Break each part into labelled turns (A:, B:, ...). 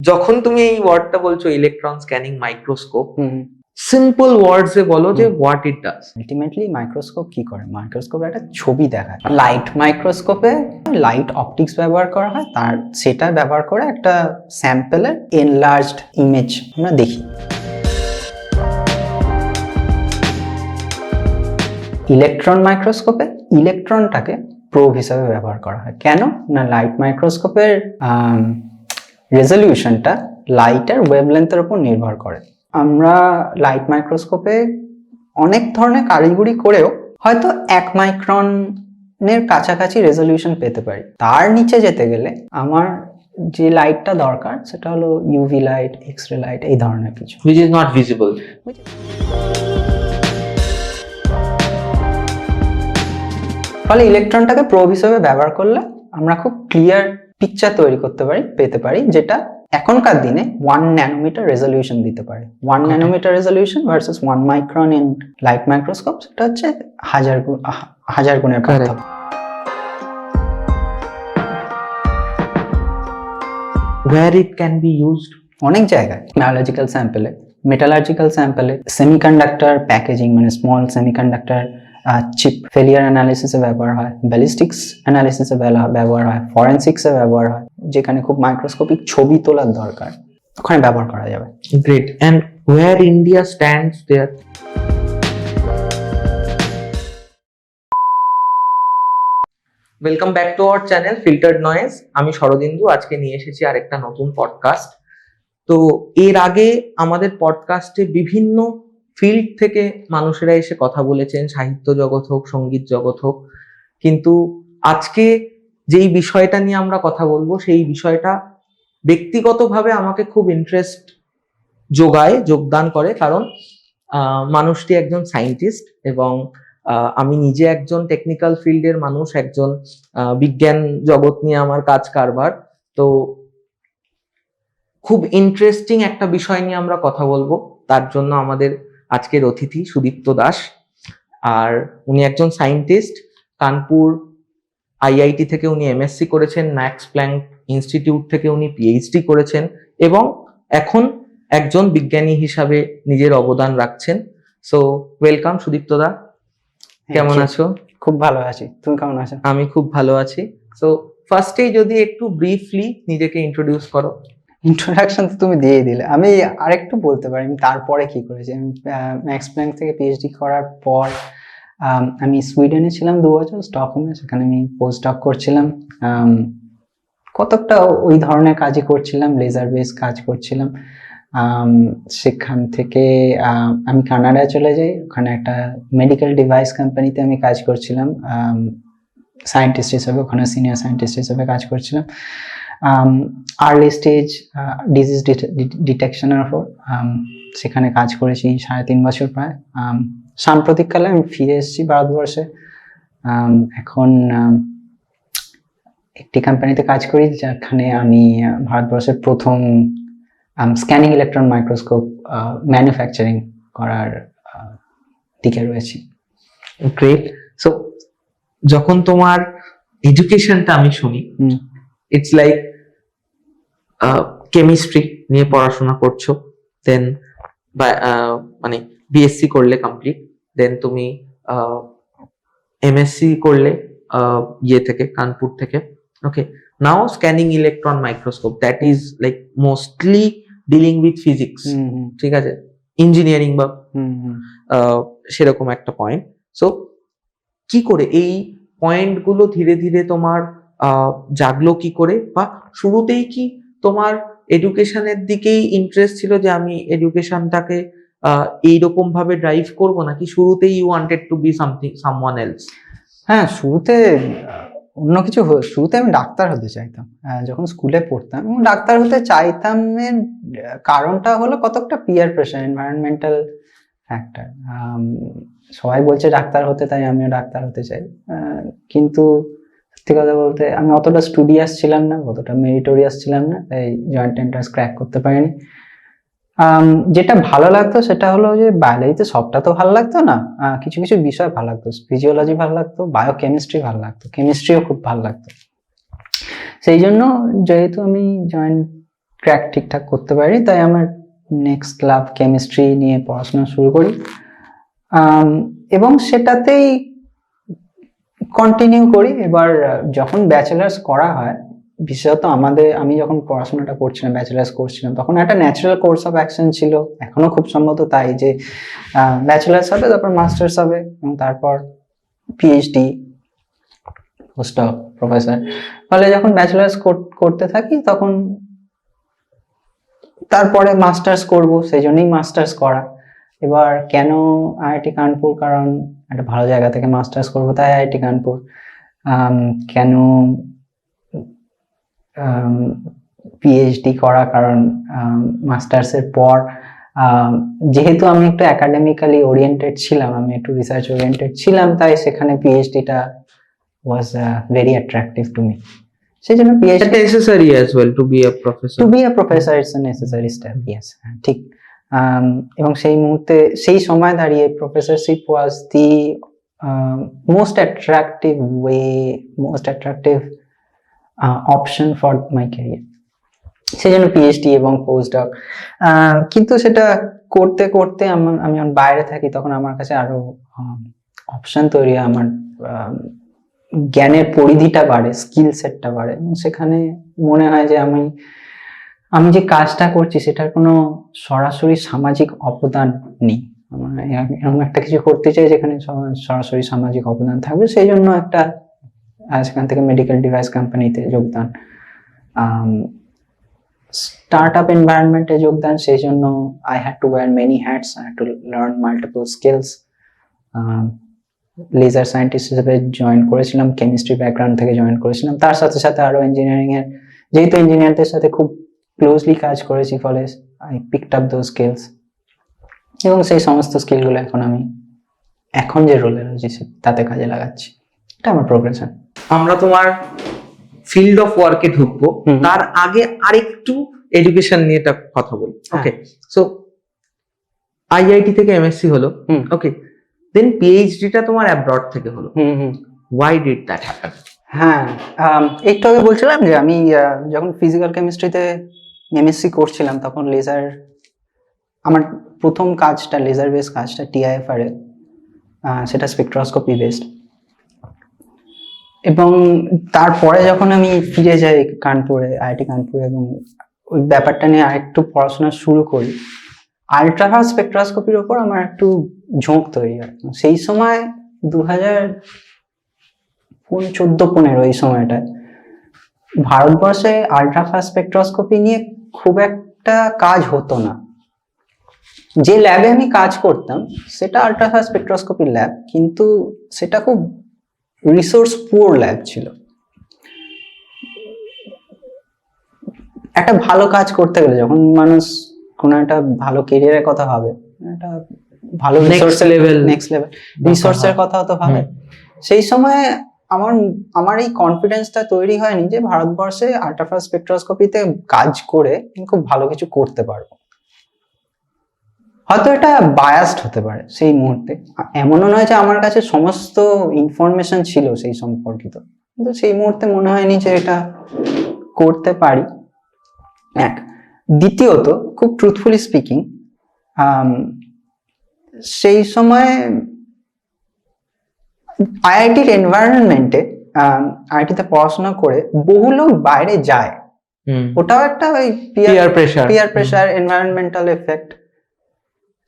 A: যখন তুমি এই ওয়ার্ডটা বলছো electron scanning microscope, simple words এ বলো যে what it does.
B: Ultimately microscope কি করে? মাইক্রোস্কোপ একটা ছবি দেখায়। লাইট মাইক্রোস্কোপে লাইট অপটিক্স ব্যবহার করা হয়, তার সেটা ব্যবহার করে একটা স্যাম্পলের এনলার্জড ইমেজ আমরা দেখি। ইলেকট্রন মাইক্রোস্কোপে ইলেকট্রনটাকে প্রোব হিসাবে ব্যবহার করা হয়। কেন না, লাইট মাইক্রোস্কোপের রেজলিউশনটা লাইটের ওয়েভলেন্থের উপর নির্ভর করে। আমরা লাইট মাইক্রোস্কোপে অনেক ধরনের কারিগরি করেও হয়তো 1 মাইক্রনের কাছাকাছি রেজলিউশন পেতে পারি। তার নিচে যেতে গেলে আমার যে লাইটটা দরকার সেটা হলো ইউভি লাইট, এক্স-রে লাইট, এই ধরনের কিছু,
A: which is not visible.
B: ফলে ইলেকট্রনটাকে প্রোব হিসেবে ব্যবহার করলে আমরা খুব ক্লিয়ার পিকচার তৈরি করতে পারি, পেতে পারি, যেটা এখনকার দিনে 1 ন্যানোমিটার রেজলিউশন দিতে পারে। 1 nanometre resolution versus 1 micron in light microscope, সেটা হচ্ছে হাজার গুণের পার্থক্য।
A: Where it can be used?
B: অনেক জায়গায়, বায়োলজিক্যাল স্যাম্পলে, মেটালার্জিক্যাল স্যাম্পলে, সেমিকন্ডাক্টর প্যাকেজিং মানে স্মল সেমিকন্ডাক্টর চিপ ফেলিয়ার অ্যানালিসিসে ব্যবহার হয়, ব্যালিস্টিক্স অ্যানালিসিসে ব্যবহার হয়, ফরেনসিক্সে ব্যবহার হয়, যেখানে খুব মাইক্রোস্কোপিক ছবি তোলার দরকার, ওখানে ব্যবহার করা যাবে।
A: Great. And where India stands there? Welcome back to our channel filtered noise. আমি শরদিন্দু, আজকে নিয়ে এসেছি আরেকটা নতুন পডকাস্ট। তো এর আগে আমাদের পডকাস্টে বিভিন্ন ফিল্ড থেকে মানুষেরা এসে কথা বলেছেন, সাহিত্য জগৎ হোক, সঙ্গীত জগৎ হোক, কিন্তু আজকে যেই বিষয়টা নিয়ে আমরা কথা বলবো সেই বিষয়টা ব্যক্তিগতভাবে আমাকে খুব ইন্টারেস্ট যোগদান করে, কারণ মানুষটি একজন সায়েন্টিস্ট এবং আমি নিজে একজন টেকনিক্যাল ফিল্ডের মানুষ, একজন বিজ্ঞান জগৎ নিয়ে আমার কাজ কারবার। তো খুব ইন্টারেস্টিং একটা বিষয় নিয়ে আমরা কথা বলবো। তার জন্য আমাদের আজকের অতিথি সুদীপ্ত দাস, আর উনি একজন সায়েন্টিস্ট। কানপুর আইআইটি থেকে উনি এমএসসি করেছেন, ম্যাক্স প্ল্যাঙ্ক ইনস্টিটিউট থেকে উনি পিএইচডি করেছেন এবং এখন একজন বিজ্ঞানী হিসাবে নিজের অবদান রাখছেন। সো ওয়েলকাম সুদীপ্ত দা, কেমন আছো?
B: খুব ভালো আছি, তুমি কেমন আছো?
A: আমি খুব ভালো আছি। সো ফার্স্টেই যদি একটু ব্রিফলি নিজেকে ইন্ট্রোডিউস করো।
B: ইন্ট্রোডাকশন তো তুমি দিয়ে দিলে, আমি আরেকটু বলতে পারি আমি তারপরে কি করেছি। আমি ম্যাক্স প্ল্যাঙ্ক থেকে পিএইচডি করার পর আমি সুইডেনে ছিলাম 2 বছর, স্টকহোমে, সেখানে আমি পোস্ট ডক করছিলাম। কতকটা ওই ধরনের কাজই করছিলাম, লেজার বেস কাজ করছিলাম। সেখান থেকে আমি কানাডায় চলে যাই, ওখানে একটা মেডিকেল ডিভাইস কোম্পানিতে আমি কাজ করছিলাম সায়েন্টিস্ট হিসেবে, ওখানে সিনিয়র সায়েন্টিস্ট হিসেবে কাজ করছিলাম। আর্লি স্টেজ ডিজিজ ডিটেকশনের উপর সেখানে কাজ করেছি 3.5 বছর প্রায়। সাম্প্রতিককালে আমি ফিরে এসেছি ভারতবর্ষে। এখন একটি কোম্পানিতে কাজ করি যেখানে আমি ভারতবর্ষের প্রথম স্ক্যানিং ইলেকট্রন মাইক্রোস্কোপ ম্যানুফ্যাকচারিং করার দিকে রয়েছি।
A: গ্রেট। সো যখন তোমার এডুকেশনটা আমি শুনি, ইটস লাইক কেমিস্ট্রি নিয়ে পড়াশোনা করছো, দেন মানে বিএসসি করলে কমপ্লিট, দেন তুমি এমএসসি করলে ইয়ে থেকে, কানপুর থেকে। Okay, now scanning electron microscope, that is like mostly dealing with physics, ঠিক আছে, ইঞ্জিনিয়ারিং বা সেরকম একটা পয়েন্ট। সো কি করে এই পয়েন্টগুলো ধীরে ধীরে তোমার জাগলো কি করে, বা শুরুতেই কি তোমার এডুকেশনের দিকেই ইন্টারেস্ট ছিল যে আমি এডুকেশনটাকে এইরকম ভাবে ড্রাইভ করব, নাকি শুরুতেই you wanted to be someone else?
B: হ্যাঁ, শুরুতে অন্য কিছু, শুরুতে আমি ডাক্তার হতে চাইতাম। যখন স্কুলে পড়তাম এবং ডাক্তার হতে চাইতাম এর কারণটা হলো কতকটা পিয়ার প্রেশার, এনভায়রনমেন্টাল ফ্যাক্টর। সবাই বলছে ডাক্তার হতে, তাই আমিও ডাক্তার হতে চাই। কিন্তু সত্যি কথা বলতে আমি অতটা স্টুডিয়াস ছিলাম না, অতটা মেরিটোরিয়াস ছিলাম না, তাই জয়েন্ট এন্ট্রান্স ক্র্যাক করতে পারিনি। যেটা ভালো লাগতো সেটা হলো যে বায়োলজিতে সবটা তো ভালো লাগতো না, কিছু কিছু বিষয় ভালো লাগতো। ফিজিওলজি ভালো লাগতো, বায়োকেমিস্ট্রি ভালো লাগতো, কেমিস্ট্রিও খুব ভালো লাগতো। সেই জন্য যেহেতু আমি জয়েন্ট ক্র্যাক ঠিকঠাক করতে পারি, তাই আমার নেক্সট লাভ কেমিস্ট্রি নিয়ে পড়াশোনা শুরু করি। এবং সেটাতেই কন্টিনিউ করি। এবার যখন ব্যাচেলার্স করা হয়, বিশেষত আমি যখন পড়াশোনাটা করছিলাম, ব্যাচেলার্স করছিলাম, তখন একটা ন্যাচারাল কোর্স অফ অ্যাকশন ছিল, এখনো খুব সম্ভবত তাই, যে ব্যাচেলার্স হবে, তারপর মাস্টার্স হবে, এবং তারপর পিএইচডি, পোস্টডক, প্রফেসর। ফলে যখন ব্যাচেলার্স করতে থাকি, তখন তারপরে মাস্টার্স করব, সেই জন্যই মাস্টার্স করা। এবার কেন আইআইটি কানপুর? কারণ একটা ভালো জায়গা থেকে মাস্টার্স করবো, তাই আইআইটি কানপুর। কেন পিএইচডি করা? কারণ মাস্টার্সের পর যেহেতু আমি একটু একাডেমিক্যালি ওরিয়েন্টেড ছিলাম, আমি একটু রিসার্চ ওরিয়েন্টেড ছিলাম, তাই সেখানে পিএইচডিটা was very attractive to me. সেই জন্য PhD
A: necessary as well to be a professor.
B: To be a professor it's a necessary step, yes, ঠিক। এবং সেই মুহূর্তে, সেই সময় দাঁড়িয়ে professorship was the most attractive option for my career. সেই জন্য পিএইচডি এবং পোস্টডক। কিন্তু সেটা করতে করতে আমি যখন বাইরে থাকি, তখন আমার কাছে আরো অপশন তৈরি হয়, আমার জ্ঞানের পরিধিটা বাড়ে, স্কিল সেটটা বাড়ে, এবং সেখানে মনে হয় যে আমি যে কাজটা করছি সেটার কোনো সরাসরি সামাজিক অবদান নেই। এমন একটা কিছু করতে চাই যেখানে সরাসরি সামাজিক অবদান থাকবে, সেই জন্য সেখান থেকে মেডিকেল ডিভাইস কোম্পানিতে যোগদান, স্টার্ট আপ এনভায়রনমেন্টে যোগদান। সেই জন্য I had to wear many hats, I had to learn multiple skills. Laser scientist হিসেবে জয়েন করেছিলাম, কেমিস্ট্রি ব্যাকগ্রাউন্ড থেকে জয়েন করেছিলাম, তার সাথে সাথে আরো ইঞ্জিনিয়ারিং এর, যেহেতু ইঞ্জিনিয়ারদের সাথে খুব ক্লোজলি কাজ করেছি, ফলে I picked up those skills, এবং সেই সমস্ত স্কিলগুলো এখন যে রোলে রয়েছে তাতে কাজে লাগাচ্ছি। এটা আমার প্রোগ্রেশন।
A: আমরা তোমার ফিল্ড অফ ওয়ার্কে ঢুকবো, তার আগে আরেকটু এডুকেশন নিয়ে একটা কথা বলি। ওকে, সো আইআইটি থেকে এমএসসি হলো, ওকে, দেন পিএইচডিটা তোমার অ্যাব্রড থেকে হলো। Why did that happen?
B: হ্যাঁ, একটু আগে বলছিলাম যে আমি যখন ফিজিক্যাল কেমিস্ট্রিতে এমএসসি করছিলাম, তখন আমার প্রথম কাজটা, লেজার বেস কাজটা টিআইএফআর এ, সেটা স্পেকট্রোস্কোপি বেসড। এবং তারপরে যখন আমি ফিরে যাই কানপুরে, আইআইটি কানপুরে, এবং ওই ব্যাপারটা নিয়ে আরেকটু পড়াশোনা শুরু করি, আলট্রাভায়োলেট স্পেকট্রোস্কোপির ওপর আমার একটু ঝোঁক তৈরি হয়। সেই সময় 2014-15 এই সময়টায় ভারতবর্ষে আলট্রাভায়োলেট স্পেকট্রোস্কোপি নিয়ে খুব একটা কাজ হতো না। যে ল্যাবে আমি কাজ করতাম সেটা আলট্রাভায়োলেট স্পেকট্রোস্কোপির ল্যাব, কিন্তু সেটা খুব রিসোর্স পুয়ার ল্যাব ছিল। একটা ভালো কাজ করতে গেলে, যখন মানুষ কোনো একটা ভালো কেরিয়ারের কথা ভাবে, একটা ভালো নেক্সট লেভেল রিসোর্সের কথা তো ভাবে, সেই সময় আমার এই কনফিডেন্সটা তৈরি হয়নি যে ভারতবর্ষে আলট্রাভায়োলেট স্পেকট্রোস্কোপিতে কাজ করে খুব ভালো কিছু করতে পারবো। হয়তো এটা বায়াসড হতে পারে সেই মুহূর্তে, এমনও নয় যে আমার কাছে সমস্ত ইনফরমেশন ছিল সেই সম্পর্কিত, কিন্তু সেই মুহূর্তে মনে হয়নি যে এটা করতে পারি। এক, দ্বিতীয়ত, খুব ট্রুথফুলি স্পিকিং, সেই সময় আইআইটির এনভায়রনমেন্টে, আইআইটিতে পড়াশোনা করে বহু লোক বাইরে যায়, ওটাও একটা ওই পিয়ার প্রেশার, এনভায়রনমেন্টাল এফেক্ট,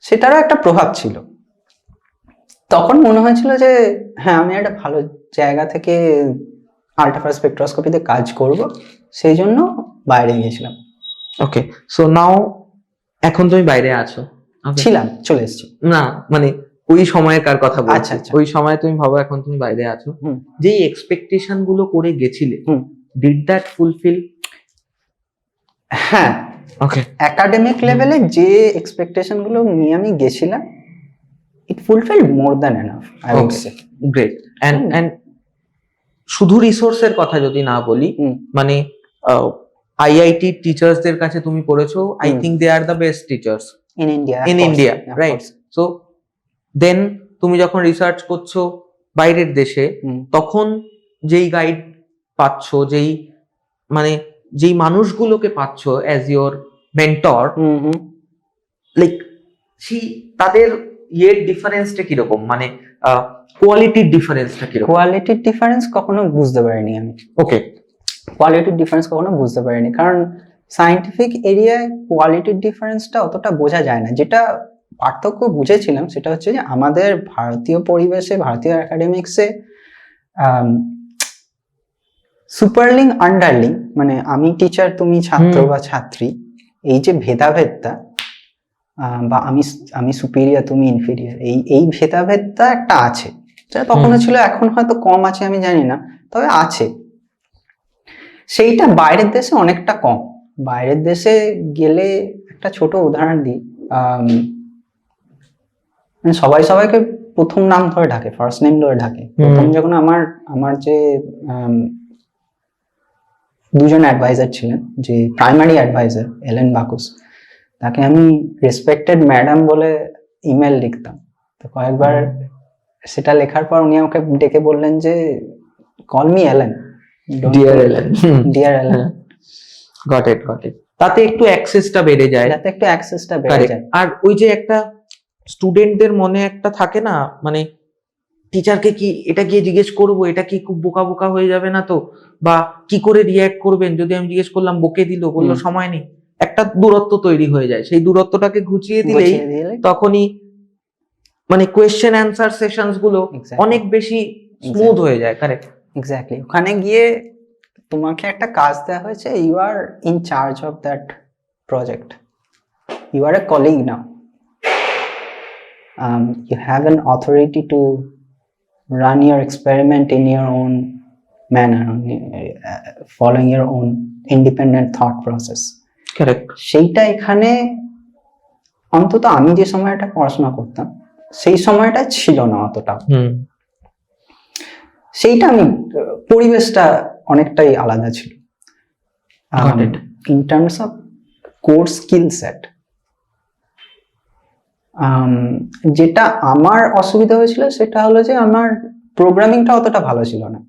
B: সেটারও একটা প্রভাব ছিল। তখন মনে হয়েছিল যে হ্যাঁ, আমি একটা ভালো জায়গা থেকে আলট্রাভায়োলেট স্পেকট্রোস্কোপিতে কাজ করব, সেই জন্য বাইরে গিয়েছিলাম।
A: ওকে, সো নাও এখন তুমি বাইরে আছো?
B: ছিলাম, চলে এসেছি।
A: না, মানে ওই সময়কার কথা বলছি। ওই সময় তুমি ভাবো এখন তুমি বাইরে আছো, যেই এক্সপেকটেশন গুলো করে গেছিলে, ডিড দ্যাট ফুলফিল?
B: হ্যাঁ,
A: ওকে,
B: একাডেমিক লেভেলে যে এক্সপেকটেশন গুলো নিয়ে আমি গেছিলাম, it fulfilled more than enough, I would say.
A: Great. And শুধু রিসোর্সের কথা যদি না বলি, মানে আইআইটি টিচার্সদের কাছে তুমি পড়েছো, I think they are the best teachers
B: in India,
A: right? So then তুমি যখন রিসার্চ করছো বাইরের দেশে, তখন যেই গাইড পাচ্ছো, যেই মানে যেই মানুষগুলোকে পাচ্ছ অ্যাজ ইওর মেন্টর, লাইক তাদের ডিফারেন্সটা কিরকম, মানে কোয়ালিটির ডিফারেন্সটা কিরকম?
B: কোয়ালিটির ডিফারেন্স কখনো বুঝতে পারিনি আমি।
A: ওকে,
B: কোয়ালিটির ডিফারেন্স কখনো বুঝতে পারিনি, কারণ সায়েন্টিফিক এরিয়ায় কোয়ালিটির ডিফারেন্সটা অতটা বোঝা যায় না। যেটা পার্থক্য বুঝেছিলাম সেটা হচ্ছে যে আমাদের ভারতীয় পরিবেশে, ভারতীয় একাডেমিক্সে সুপারলিং আন্ডারলিং, মানে আমি টিচার তুমি ছাত্র বা ছাত্রী, এই যে ভেদাভেদটা, বা আমি সুপিরিয়র তুমি ইনফিরিয়র, এই ভেদাভেদটা একটা আছে, যেটা তখনও ছিল, এখন হয়তো কম আছে আমি জানি না, তবে আছে। সেইটা বাইরের দেশে অনেকটা কম। বাইরের দেশে গেলে একটা ছোট উদাহরণ দিই, মানে সবাই সবাইকে প্রথম নাম ধরে ডাকে, ফার্স্ট নেম ধরে ডাকে। প্রথম যখন আমার যে দুজন অ্যাডভাইজার ছিলেন, যে প্রাইমারি অ্যাডভাইজার এলেন বাকুস, তাকে আমি রেসপেক্টেড ম্যাডাম বলে ইমেল লিখতাম। তো কয়েকবার সেটা লেখার পর উনি আমাকে ডেকে বললেন যে কল মি এলেন,
A: ডিয়ার এলেন,
B: ডিয়ার এলেন।
A: Got it. তাতে একটু অ্যাক্সেসটা বেড়ে যায়, আর ওই যে একটা স্টুডেন্টদের মনে একটা থাকে না, মানে টিচারকে কি এটা গিয়ে জিজ্ঞেস করবো, এটা কি খুব বোকা বোকা হয়ে যাবে না তো, বা কি করে রিয়াক্ট করবেন যদি আমি জিজ্ঞেস করলাম, বকে দিল, বললো সময় নেই, একটা দূরত্ব তৈরি হয়ে যায়। সেই দূরত্বটাকে ঘুচিয়ে দিলেই তখনই মানে কোয়েশ্চেন অ্যান্সার সেশনস গুলো অনেক বেশি স্মুথ হয়ে যায়। Correct,
B: exactly. ওখানে গিয়ে তোমাকে একটা কাজ দেওয়া হয়েছে, you are in charge of that project, you are a colleague now, you have an authority to run your experiment in your own manner, following your own independent thought process.
A: Correct.
B: সেইটা এখানে অন্তত আমি যে সময়টা পড়াশোনা করতাম সেই সময়টা ছিল না অতটা। সেইটা আমি পরিবেশটা অনেকটাই আলাদা ছিল in terms of core skill set. যেটা আমার অসুবিধা হয়েছিল সেটা হলো যে আমার প্রোগ্রামিংটা অতটা ভালো ছিল না,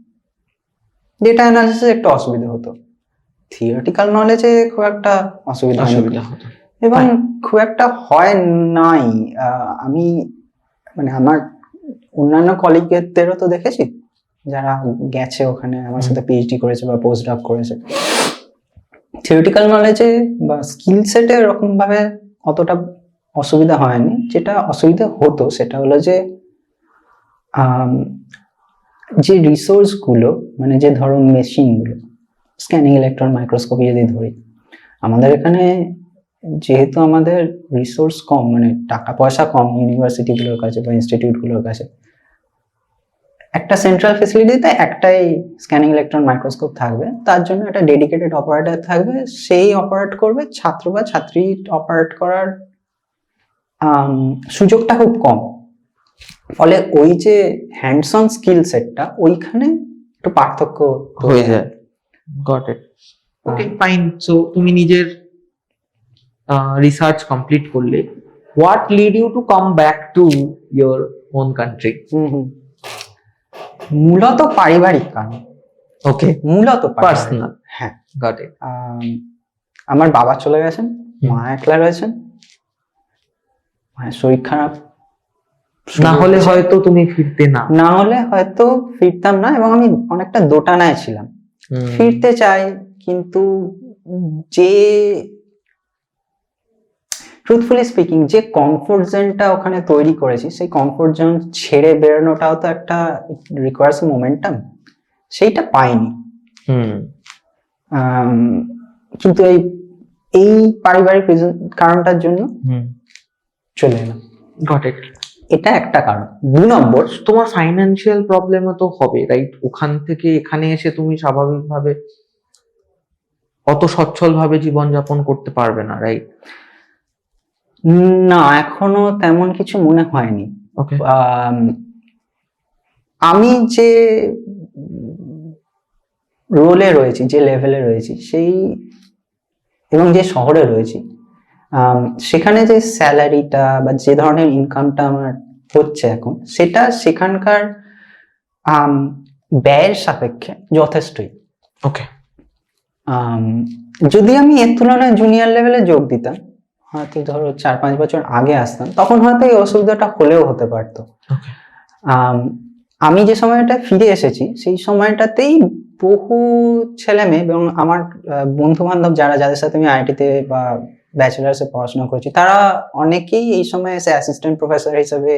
B: ডেটা অ্যানালিসিসে একটু অসুবিধা হতো, থিওরিটিক্যাল নলেজে খুব একটা অসুবিধা হতো, এবং খুব একটা হয় নাই। আমি মানে আমার অন্যান্য কলিগদেরও তো দেখেছি যারা গেছে ওখানে আমার সাথে পিএইচডি করেছে বা পোস্ট ডক করেছে, থিওরিটিক্যাল নলেজে বা স্কিল সেটে এরকম ভাবে অতটা অসুবিধা হয়নি। যেটা অসুবিধা হতো সেটা হলো যে যে রিসোর্স গুলো, মানে যে ধরো মেশিনগুলো, স্ক্যানিং ইলেকট্রন মাইক্রোস্কোপি যদি ধরি, আমাদের এখানে যেহেতু আমাদের রিসোর্স কম, মানে টাকা পয়সা কম ইউনিভার্সিটিগুলোর কাছে বা ইনস্টিটিউটগুলোর কাছে, একটা সেন্ট্রাল ফেসিলিটিতে একটাই স্ক্যানিং ইলেকট্রন মাইক্রোস্কোপ থাকবে, তার জন্য একটা ডেডিকেটেড অপারেটর থাকবে, সেই অপারেট করবে, ছাত্র বা ছাত্রী অপারেট করার সুযোগটা খুব কম। ফলে ওই যে হ্যান্ডস অন স্কিল সেটটা ওইখানে একটু পার্থক্য
A: হয়ে যায়। Got it, okay fine. So তুমি নিজের রিসার্চ কমপ্লিট করলে, what lead you to come back to your own country?
B: মূলত পারিবারিক কারণ।
A: ওকে,
B: মূলত
A: পার্সোনাল।
B: হ্যাঁ,
A: গট ইট।
B: আমার বাবা চলে গেছেন, মা একলা রয়েছেন, শরীর খারাপ,
A: না হলে হয়তো তুমি ফিরতে না
B: হলে হয়তো ফিরতাম না, এবং আমি অনেকটা দোটানায় ছিলাম। ফিরতে চাই, কিন্তু যে ট্রুথফুলি স্পিকিং যে কমফোর্ট জোনটা ওখানে তৈরি করেছি, সেই কমফোর্ট জোন ছেড়ে বেরোনোটাও তো একটা রিকোয়ার্স মোমেন্টাম, সেইটা পাইনি। কিন্তু এই পারিবারিক কারণটার জন্য চলে এলাম।
A: Got it.
B: এটা একটা কারণ। 2 নম্বর,
A: তোমার ফাইন্যান্সিয়াল প্রবলেমও তো হবে, রাইট? ওখান থেকে এখানে এসে তুমি স্বাভাবিকভাবে অত সচ্ছল ভাবে জীবনযাপন করতে পারবে না, রাইট?
B: না, এখনো তেমন কিছু মনে হয়নি।
A: ওকে।
B: আমি যে রোলে রয়েছি, যে লেভেলে রয়েছি, সেই এবং যে শহরে রয়েছি, সেখানে যে স্যালারিটা বা যে ধরনের ইনকামটা আমার হচ্ছে এখন, সেটা সেখানকার ব্যয়ের সাপেক্ষে যথেষ্টই।
A: ওকে।
B: আম, যদি আমি এর তুলনায় জুনিয়র লেভেলে যোগ দিতাম, হয়তো ধরো 4-5 বছর আগে আসতাম, তখন হয়তো এই অসুবিধাটা হলেও হতে পারতো। আম, আমি যে সময়টা ফিরে এসেছি সেই সময়টাতেই বহু ছেলে মেয়ে এবং আমার বন্ধু বান্ধব যাদের সাথে আমি আইআইটিতে বা ব্যাচেলার্সে পড়াশোনা করেছি, তারা অনেকেই এই সময় এসে অ্যাসিস্ট্যান্ট প্রফেসর হিসেবে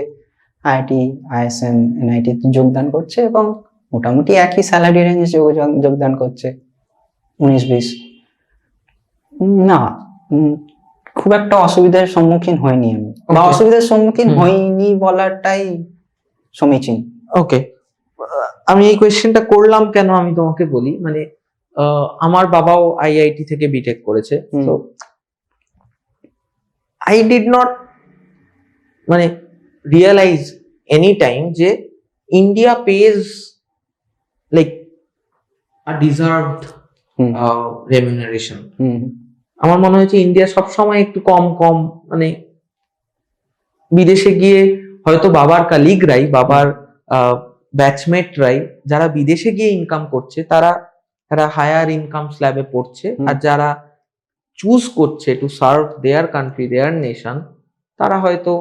B: আইআইটি, আইএসএম, এনআইটি যোগদান করছে এবং মোটামুটি একই স্যালারি রেঞ্জে যোগদান করছে, 19-20। না, খুব একটা অসুবিধার সম্মুখীন হয়নি আমি, বা
A: Okay.
B: অসুবিধার সম্মুখীন হইনি বলাটাই সমীচীন।
A: ওকে, আমি এই কোয়েশ্চেনটা করলাম কেন আমি তোমাকে বলি, মানে আমার বাবাও আইআইটি থেকে বিটেক করেছে, তো আই ডিড নট মানে রিয়েলাইজ এনি টাইম যে ইন্ডিয়া পেজ লাইক আ ডিজার্ভড রেমিউনারেশন। আমার মনে হয়েছে ইন্ডিয়া সবসময় একটু কম কম, মানে বিদেশে গিয়ে হয়তো বাবার কালিগরাই, বাবার ব্যাচমেটরাই যারা বিদেশে গিয়ে ইনকাম করছে, তারা হায়ার ইনকাম স্ল্যাবে পড়ছে, আর যারা চুজ করছে to serve their country, their nation, তারা হয়তো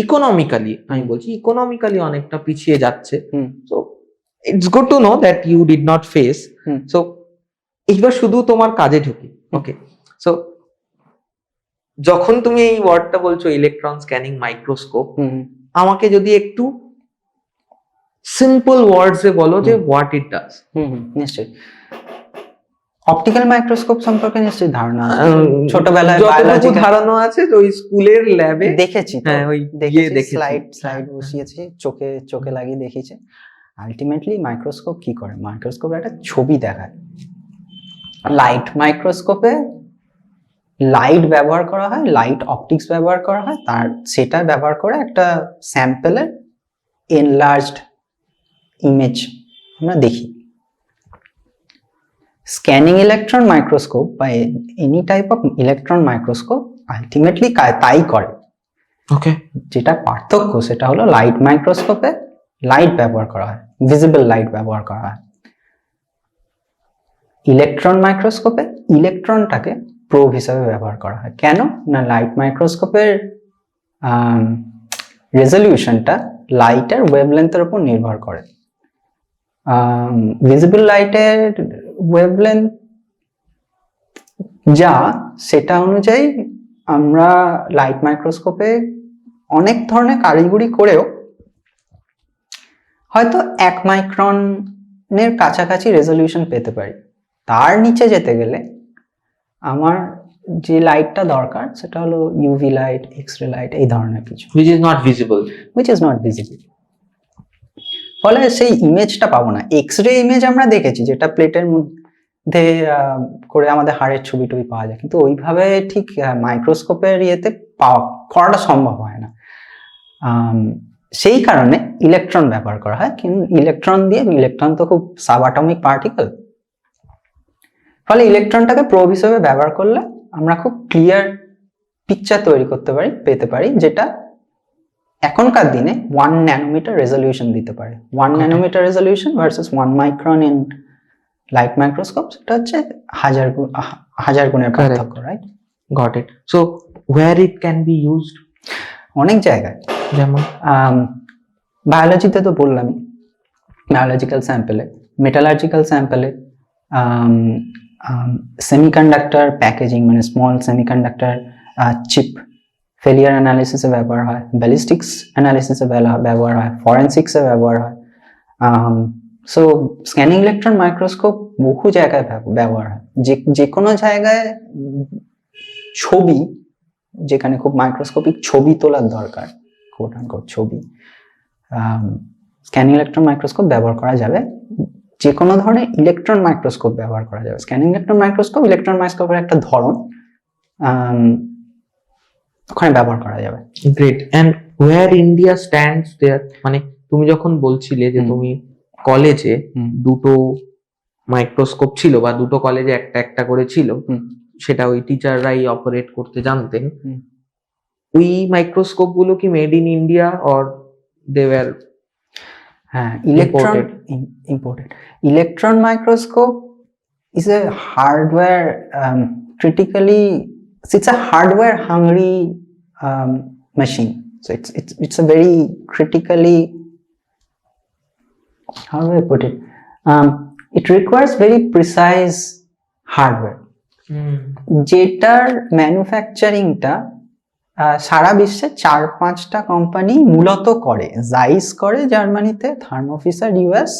A: ইকোনমিক্যালি, আমি বলছি ইকোনমিক্যালি অনেকটা পিছিয়ে যাচ্ছে। So it's good to know that you did not face. So এইবার শুধু তোমার কাজে ঢুকি। ওকে, সো যখন তুমি এই ওয়ার্ডটা বলছো ইলেকট্রন স্ক্যানিং মাইক্রোস্কোপ, আমাকে যদি একটু সিম্পল ওয়ার্ডস এ বলো যে হোয়াট ইট ডাজ।
B: নিশ্চয়ই। অপটিক্যাল মাইক্রোস্কোপ সম্পর্কে নিশ্চয়ই ধারণা আছে, ছোটবেলায়
A: যতটুকু ধারণা আছে ওই স্কুলের ল্যাবে
B: দেখেছি।
A: হ্যাঁ, ওই
B: দেখেছি, স্লাইড বসিয়েছি, চোখে লাগিয়ে দেখেছি। আলটিমেটলি মাইক্রোস্কোপ কি করে? মাইক্রোস্কোপ একটা ছবি দেখায়। লাইট মাইক্রোস্কোপে লাইট ব্যবহার করা হয়, লাইট অপটিক্স ব্যবহার করা হয়, সেটা ব্যবহার করে একটা স্যাম্পলের এনলার্জড ইমেজ আমরা দেখি। স্ক্যানিং ইলেকট্রন মাইক্রোস্কোপ বা any type of electron microscope ultimately তাই করে।
A: ওকে,
B: যেটা পার্থক্য সেটা হলো লাইট মাইক্রোস্কোপে লাইট ব্যবহার করা হয়, ভিজিবল লাইট ব্যবহার করা হয়। ইলেকট্রন মাইক্রোস্কোপে ইলেকট্রনটাকে প্রোব হিসাবে ব্যবহার করা হয়। কেন না, লাইট মাইক্রোস্কোপের রেজলিউশনটা লাইটের ওয়েভলেন্থের উপর নির্ভর করে। ভিজিবল লাইটের ওয়েভলেন্থ যা, সেটা অনুযায়ী আমরা লাইট মাইক্রোস্কোপে অনেক ধরনের কারিগরি করেও হয়তো 1 মাইক্রনের কাছাকাছি রেজলিউশন পেতে পারি। তার নিচে যেতে গেলে আমার যে লাইটটা দরকার সেটা হলো ইউভি লাইট, এক্স-রে লাইট, এই ধরনের কিছু,
A: which is not visible.
B: ফলে সেই ইমেজটা পাবো না। এক্স-রে ইমেজ আমরা দেখেছি, যেটা প্লেটের মধ্যে করে আমাদের হাড়ের ছবি টবি পাওয়া যায়, কিন্তু ওইভাবে ঠিক মাইক্রোস্কোপের ইয়েতে করাটা সম্ভব হয় না। সেই কারণে ইলেকট্রন ব্যবহার করা হয়। কিন্তু ইলেকট্রন তো খুব সাবঅ্যাটমিক পার্টিকেল, ফলে ইলেকট্রনটাকে প্রোব হিসেবে ব্যবহার করলে আমরা খুব ক্লিয়ার পিকচার পেতে পারি, যেটা এখনকার দিনে 1 ন্যানোমিটার রেজলিউশন দিতে পারে। 1 nanometre resolution versus 1 micron in light microscope, সেটা হচ্ছে হাজার গুণের পার্থক্য, right?
A: Got it. So where it can be used?
B: অনেক জায়গায়, যেমন বায়োলজিতে তো বললামই, বায়োলজিক্যাল স্যাম্পেলে, মেটালার্জিক্যাল স্যাম্পেলে, সেমিকন্ডাক্টর প্যাকেজিং, মানে স্মল সেমিকন্ডাক্টর চিপ ফেলিয়ার অ্যানালিসিসে ব্যবহার হয়, ব্যালিস্টিক্স অ্যানালিসিসে ব্যবহার হয়, ফরেনসিক্সে ব্যবহার হয়। সো স্ক্যানিং ইলেকট্রন মাইক্রোস্কোপ বহু জায়গায় ব্যবহার হয়। যে কোনো জায়গায় ছবি, যেখানে খুব মাইক্রোস্কোপিক ছবি তোলার দরকার, কোট আনকোট ছবি, স্ক্যানিং ইলেকট্রন মাইক্রোস্কোপ ব্যবহার করা যাবে। যে কোনো ধরনের ইলেকট্রন মাইক্রোস্কোপ ব্যবহার করা যাবে। স্ক্যানিং ইলেকট্রন মাইক্রোস্কোপ ইলেকট্রন মাইক্রোস্কোপের একটা ধরন, ওখানে ব্যবহার করা যাবে।
A: Great. And where India stands there, মানে তুমি যখন বলছিলে যে তুমি কলেজে দুটো মাইক্রোস্কোপ ছিল, বা দুটো কলেজে একটা একটা করে ছিল, সেটা ওই টিচাররাই অপারেট করতে জানতেন, ওই মাইক্রোস্কোপ গুলো কি made in India or they were?
B: হ্যাঁ, imported. Electron microscope is a hardware critically. It's a hardware hungry machine. So it's a very critically, how do I put it? It requires very precise hardware. যেটার ম্যানুফ্যাকচারিংটা সারা বিশ্বে 4-5টা company মূলত করে। Zeiss করে জার্মানিতে, Thermo Fisher US,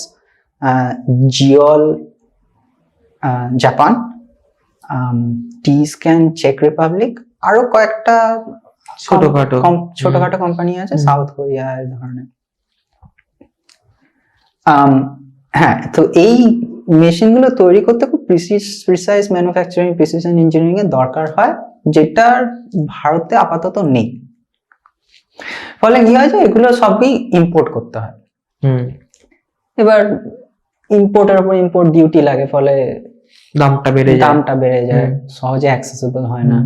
B: JEOL Japan, Tescan চেক Republic, আরো কয়েকটা ছোটখাটো কোম্পানি আছে সাউথ কোরিয়া এই ধরনের। হ্যাঁ, তো এই মেশিনগুলো তৈরি করতে খুব প্রিসাইজ ম্যানুফ্যাকচারিং, প্রিসিশন ইঞ্জিনিয়ারিং এর দরকার হয়, যেটার ভারতে আপাতত নেই। ফলে কি হয় যে এগুলো সবই ইম্পোর্ট করতে হয়। এবার ইম্পোর্টের উপর ইম্পোর্ট ডিউটি লাগে, ফলে দামটা বেড়ে যায়, সহজে অ্যাক্সেসিবল হয় না।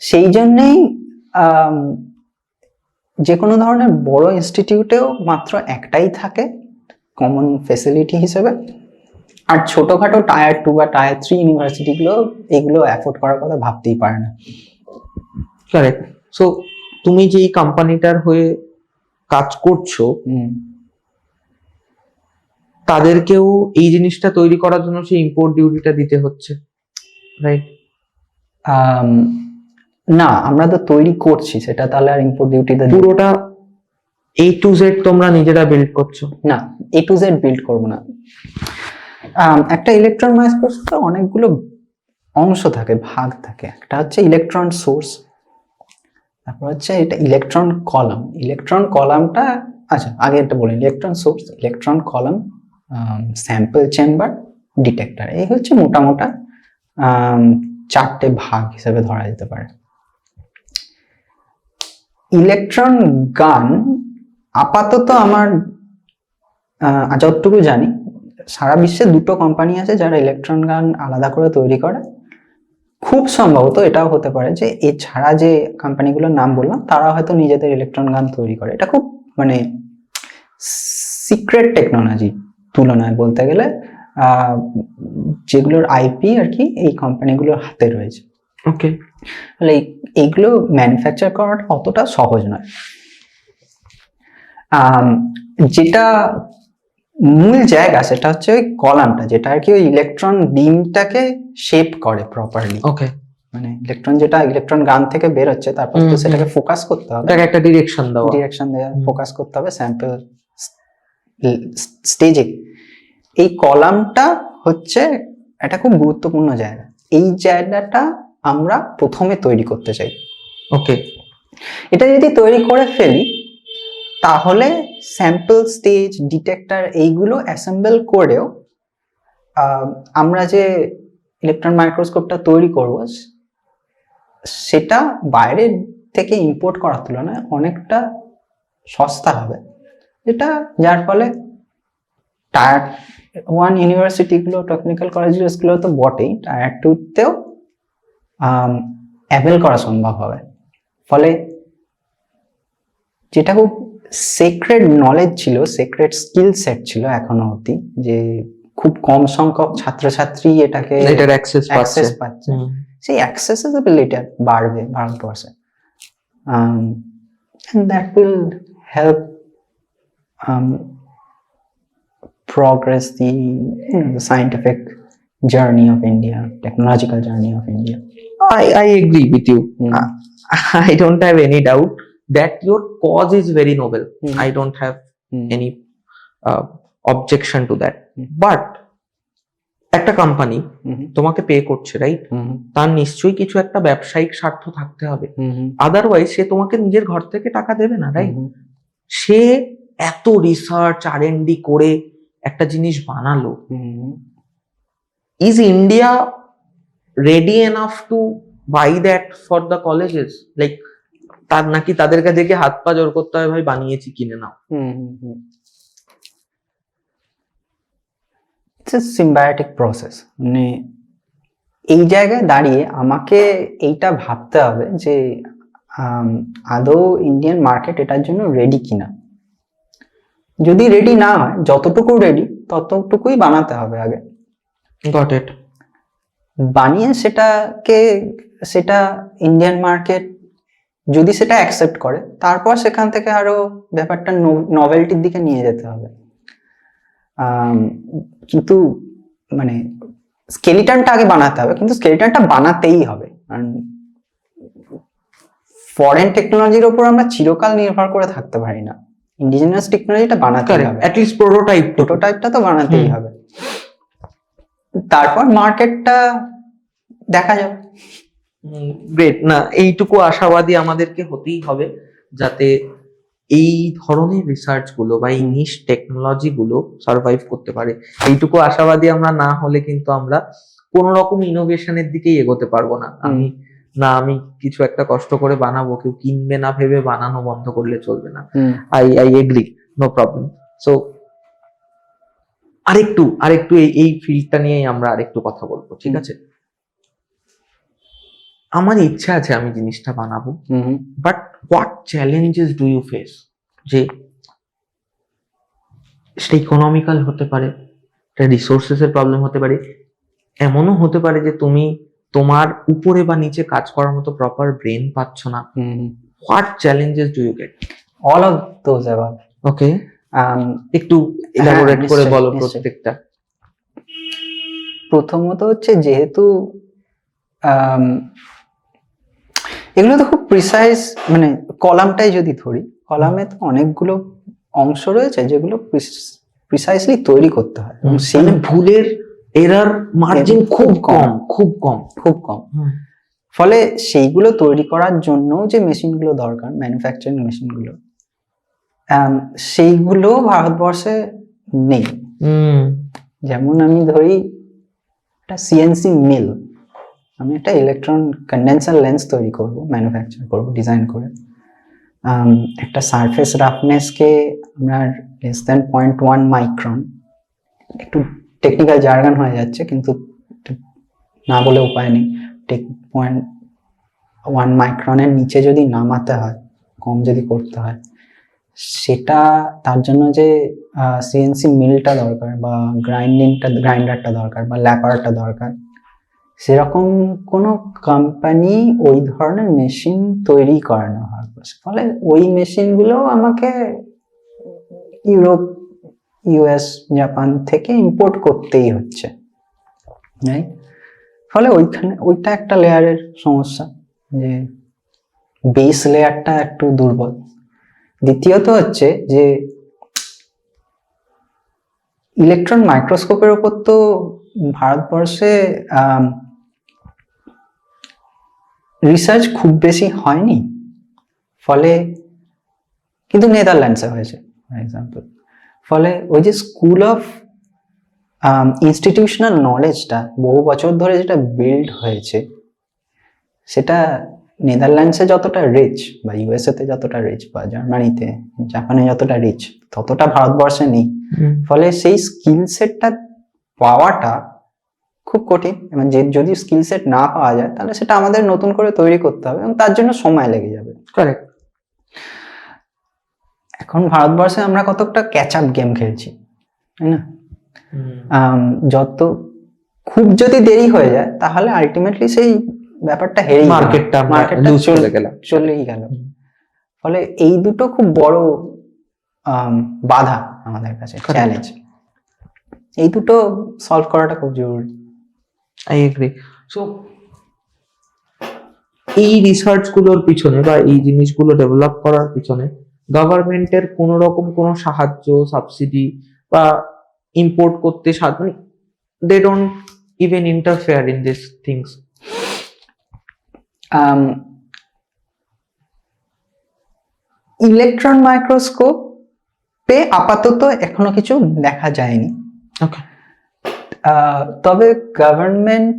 B: সেই জন্যেই যে কোনো ধরনের বড় ইনস্টিটিউটেও মাত্র একটাই থাকে কমন ফেসিলিটি হিসেবে, আর ছোটখাটো টায়ার 2 বা টায়ার 3 ইউনিভার্সিটি গুলো এগুলো অ্যাফোর্ড করার কথা ভাবতেই পারে না।
A: কারেক্ট। সো তুমি যেই কোম্পানিটার হয়ে কাজ করছো, তাদেরকেও এই জিনিসটা তৈরি করার জন্য সেই ইম্পোর্ট ডিউটিটা দিতে হচ্ছে, রাইট?
B: না, আমরা তো তৈরি করছি, সেটা তাহলে আর ইম্পোর্ট ডিউটিটা
A: পুরোটা A to Z তোমরা নিজেরা বিল্ড করছো?
B: না, A to Z বিল্ড করবো না। একটা ইলেকট্রন মাইক্রোস্কোপে অনেকগুলো অংশ থাকে, ভাগ থাকে। একটা হচ্ছে ইলেকট্রন সোর্স, তারপর হচ্ছে এটা ইলেকট্রন কলাম। ইলেকট্রন কলামটা, আচ্ছা আগে এটা বলি, electron source, electron column, sample chamber, detector, এই হচ্ছে মোটামোটা 4টে ভাগ হিসেবে ধরা যেতে পারে। ইলেকট্রন গান আপাতত আমার যতটুকু জানি সারা বিশ্বে 2টো কোম্পানি আছে যারা ইলেকট্রন গান আলাদা করে তৈরি করে। খুব সম্ভবত এটাও হতে পারে যে এছাড়া যে কোম্পানিগুলোর নাম বললাম তারা হয়তো নিজেদের ইলেকট্রন গান তৈরি করে। এটা খুব মানে সিক্রেট টেকনোলজি তুলনায় বলতে গেলে, যেগুলোর আইপি আর কি এই কোম্পানিগুলোর হাতে রয়েছে।
A: ওকে,
B: তাহলে এইগুলো ম্যানুফ্যাকচার করাটা অতটা সহজ নয়। যেটা মূল জায়গা সেটা হচ্ছে ওই কলামটা, যেটা আর কি ওই ইলেকট্রন বিমটাকে শেপ করে প্রপারলি।
A: ওকে,
B: মানে ইলেকট্রন যেটা ইলেকট্রন গান থেকে বের হচ্ছে, তারপর তো সেটাকে ফোকাস করতে হবে,
A: তাকে একটা ডিরেকশন দেওয়া,
B: ফোকাস করতে হবে স্যাম্পল স্টেজে। এই কলামটা হচ্ছে এটা খুব গুরুত্বপূর্ণ জায়গা। এই জায়গাটা আমরা প্রথমে তৈরি করতে চাই।
A: ওকে,
B: এটা যদি তৈরি করে ফেলি তাহলে স্যাম্পল স্টেজ, ডিটেক্টর এইগুলো অ্যাসেম্বল করেও আমরা যে ইলেকট্রন মাইক্রোস্কোপটা তৈরি করব সেটা বাইরের থেকে ইম্পোর্ট করার তুলনায় অনেকটা সস্তা হবে, যেটা যার ফলে টায়ার 1 ইউনিভার্সিটিগুলো, টেকনিক্যাল কলেজগুলো তো বটেই, টায়ার 2তেও অ্যাভেল করা সম্ভব হবে। ফলে যেটা খুব সিক্রেট নলেজ ছিল, সিক্রেট স্কিল সেট ছিল এখনো অবধি, যে খুব কম সংখ্যক ছাত্রছাত্রী এটাকে অ্যাক্সেস পাচ্ছে, সেই অ্যাক্সেসিবিলিটি বাড়বে ভারতবর্ষে, and that will help progress the scientific journey of India, technological journey of India.
A: I agree with you. I don't have any doubt that your cause is very noble. I don't have any objection to that. But একটা company তোমাকে pay করছে, right? তার নিশ্চয়ই কিছু একটা ব্যবসায়িক স্বার্থ থাকতে হবে, আদারওয়াইজ সে তোমাকে নিজের ঘর থেকে টাকা দেবে না, রাইট? সে এত রিসার্চ R&D করে একটা জিনিস বানালো। Is India ready enough to buy that for the colleges? Like তার নাকি তাদের কাছে গিয়ে হাত পা জোর করতে হবে, ভাই বানিয়েছি কিনে নাও?
B: It's a symbiotic process. মানে এই জায়গায় দাঁড়িয়ে আমাকে এইটা ভাবতে হবে যে আদৌ ইন্ডিয়ান মার্কেট এটার জন্য রেডি কিনা। যদি রেডি না হয়, যতটুকু রেডি ততটুকুই বানাতে হবে আগে।
A: Got it.
B: বানিয়ে সেটা ইন্ডিয়ান মার্কেট যদি সেটা অ্যাকসেপ্ট করে, তারপর সেখান থেকে আরো ব্যাপারটা নভেলটির দিকে নিয়ে যেতে হবে। কিন্তু মানে স্কেলিটনটা আগে বানাতে হবে, কিন্তু স্কেলিটনটা বানাতেই হবে, কারণ ফরেন টেকনোলজির উপর আমরা চিরকাল নির্ভর করে থাকতে পারি না। ইন্ডিজিনাস টেকনোলজিটা বানাতেই হবে,
A: অ্যাট লিস্ট প্রোটোটাইপটা
B: তো বানাতেই হবে। তারপর মার্কেটটা দেখা যাবে।
A: গ্রেট। না, এইটুকু আশাবাদী আমাদেরকে হতেই হবে, যাতে এই ধরনের রিসার্চ গুলো বা এই নিশ টেকনোলজি গুলো সার্ভাইভ করতে পারে। এইটুকু আশাবাদী আমরা না হলে কিন্তু আমরা কোন রকম ইনোভেশনের দিকেই এগোতে পারবো না। আমি কিছু একটা কষ্ট করে বানাবো, কেউ কিনবে না ভেবে বানানো বন্ধ করলে চলবে না। I agree, no problem. So আরেকটু এই ফিল্ডটা নিয়েই আমরা আরেকটু কথা বলবো, ঠিক আছে? আমার ইচ্ছা আছে আমি জিনিসটা বানাবো, but what challenges do you face? যে সেটা ইকোনমিক্যাল হতে পারে, এটা রিসোর্সেস এর প্রবলেম হতে পারে, এমনও হতে পারে যে তুমি তোমার উপরে বা নিচে কাজ করার মতো প্রপার ব্রেন পাচ্ছ না। What challenges do you get?
B: All of those above.
A: Okay, একটু এলাবোরেট করে বলো প্রত্যেকটা।
B: প্রথমত হচ্ছে, যেহেতু এগুলো তো খুব প্রিসাইজ, মানে কলামটাই যদি ধরি, কলামে তো অনেকগুলো অংশ রয়েছে যেগুলো প্রিসাইজলি তৈরি করতে হয়, এবং সেই
A: ভুলের এরার মার্জিন খুব কম।
B: ফলে সেইগুলো তৈরি করার জন্য যে মেশিনগুলো দরকার, ম্যানুফ্যাকচারিং মেশিনগুলো, সেইগুলো ভারতবর্ষে নেই। যেমন আমি ধরি একটা সিএনসি মিল, আমি একটা ইলেকট্রন কন্ডেন্সার লেন্স তৈরি করব, ম্যানুফ্যাকচার করব ডিজাইন করে। একটা সারফেস রাফনেসকে আপনার <.1 মাইক্রন, একটু টেকনিক্যাল জার্গন হয়ে যাচ্ছে কিন্তু না বলে উপায় নেই, 0.1 মাইক্রনের নিচে যদি নামাতে হয়, কম যদি করতে হয়, সেটা তার জন্য যে সিএনসি মিলটা দরকার বা গ্রাইন্ডারটা দরকার বা ল্যাপারটা দরকার, সেরকম কোনো কোম্পানি ওই ধরনের মেশিন তৈরি করে না ভারতবর্ষে। ফলে ওই মেশিনগুলো আমাকে ইউরোপ, ইউএস, জাপান থেকে ইম্পোর্ট করতেই হচ্ছে। ফলে ওইটা একটা লেয়ারের সমস্যা, যে বেস লেয়ারটা একটু দুর্বল। দ্বিতীয়ত হচ্ছে যে ইলেকট্রন মাইক্রোস্কোপের উপর তো ভারতবর্ষে রিসার্চ খুব বেশি হয়নি, ফলে কিন্তু নেদারল্যান্ডসে হয়েছে ফর এক্সাম্পল। ফলে ওই যে স্কুল অফ ইনস্টিটিউশনাল নলেজটা বহু বছর ধরে যেটা বিল্ড হয়েছে, সেটা নেদারল্যান্ডসে যতটা রিচ বা ইউএসএ তে যতটা রিচ বা জার্মানিতে, জাপানে যতটা রিচ, ততটা ভারতবর্ষে নেই। ফলে সেই স্কিল সেটটা পাওয়াটা খুব কঠিন, এবং যদি স্কিল সেট না পাওয়া যায় তাহলে সেটা আমাদের নতুন করে তৈরি করতে হবে, এবং তার জন্য সময় লেগে যাবে।
A: কারেক্ট।
B: এখন ভারতবর্ষে আমরা কতটা ক্যাচ আপ গেম খেলছি, তাই না? খুব যদি দেরি হয়ে যায় তাহলে আলটিমেটলি সেই ব্যাপারটা হেরে
A: মার্কেটটা
B: চলেই গেল। ফলে এই দুটো খুব বড় বাধা আমাদের কাছে, চ্যালেঞ্জ। এই দুটো সলভ করাটা খুব জরুরি।
A: I agree. সো এই রিসার্চ গুলোর পিছনে বা এই জিনিসগুলো ডেভেলপ করার পিছনে গভর্নমেন্টের কোন রকম কোনো সাহায্য, সাবসিডি বা ইম্পোর্ট করতে মানে they don't even interfere in this things?
B: ইলেকট্রন মাইক্রোস্কোপে আপাতত এখনো কিছু দেখা যায়নি। তবে গভর্নমেন্ট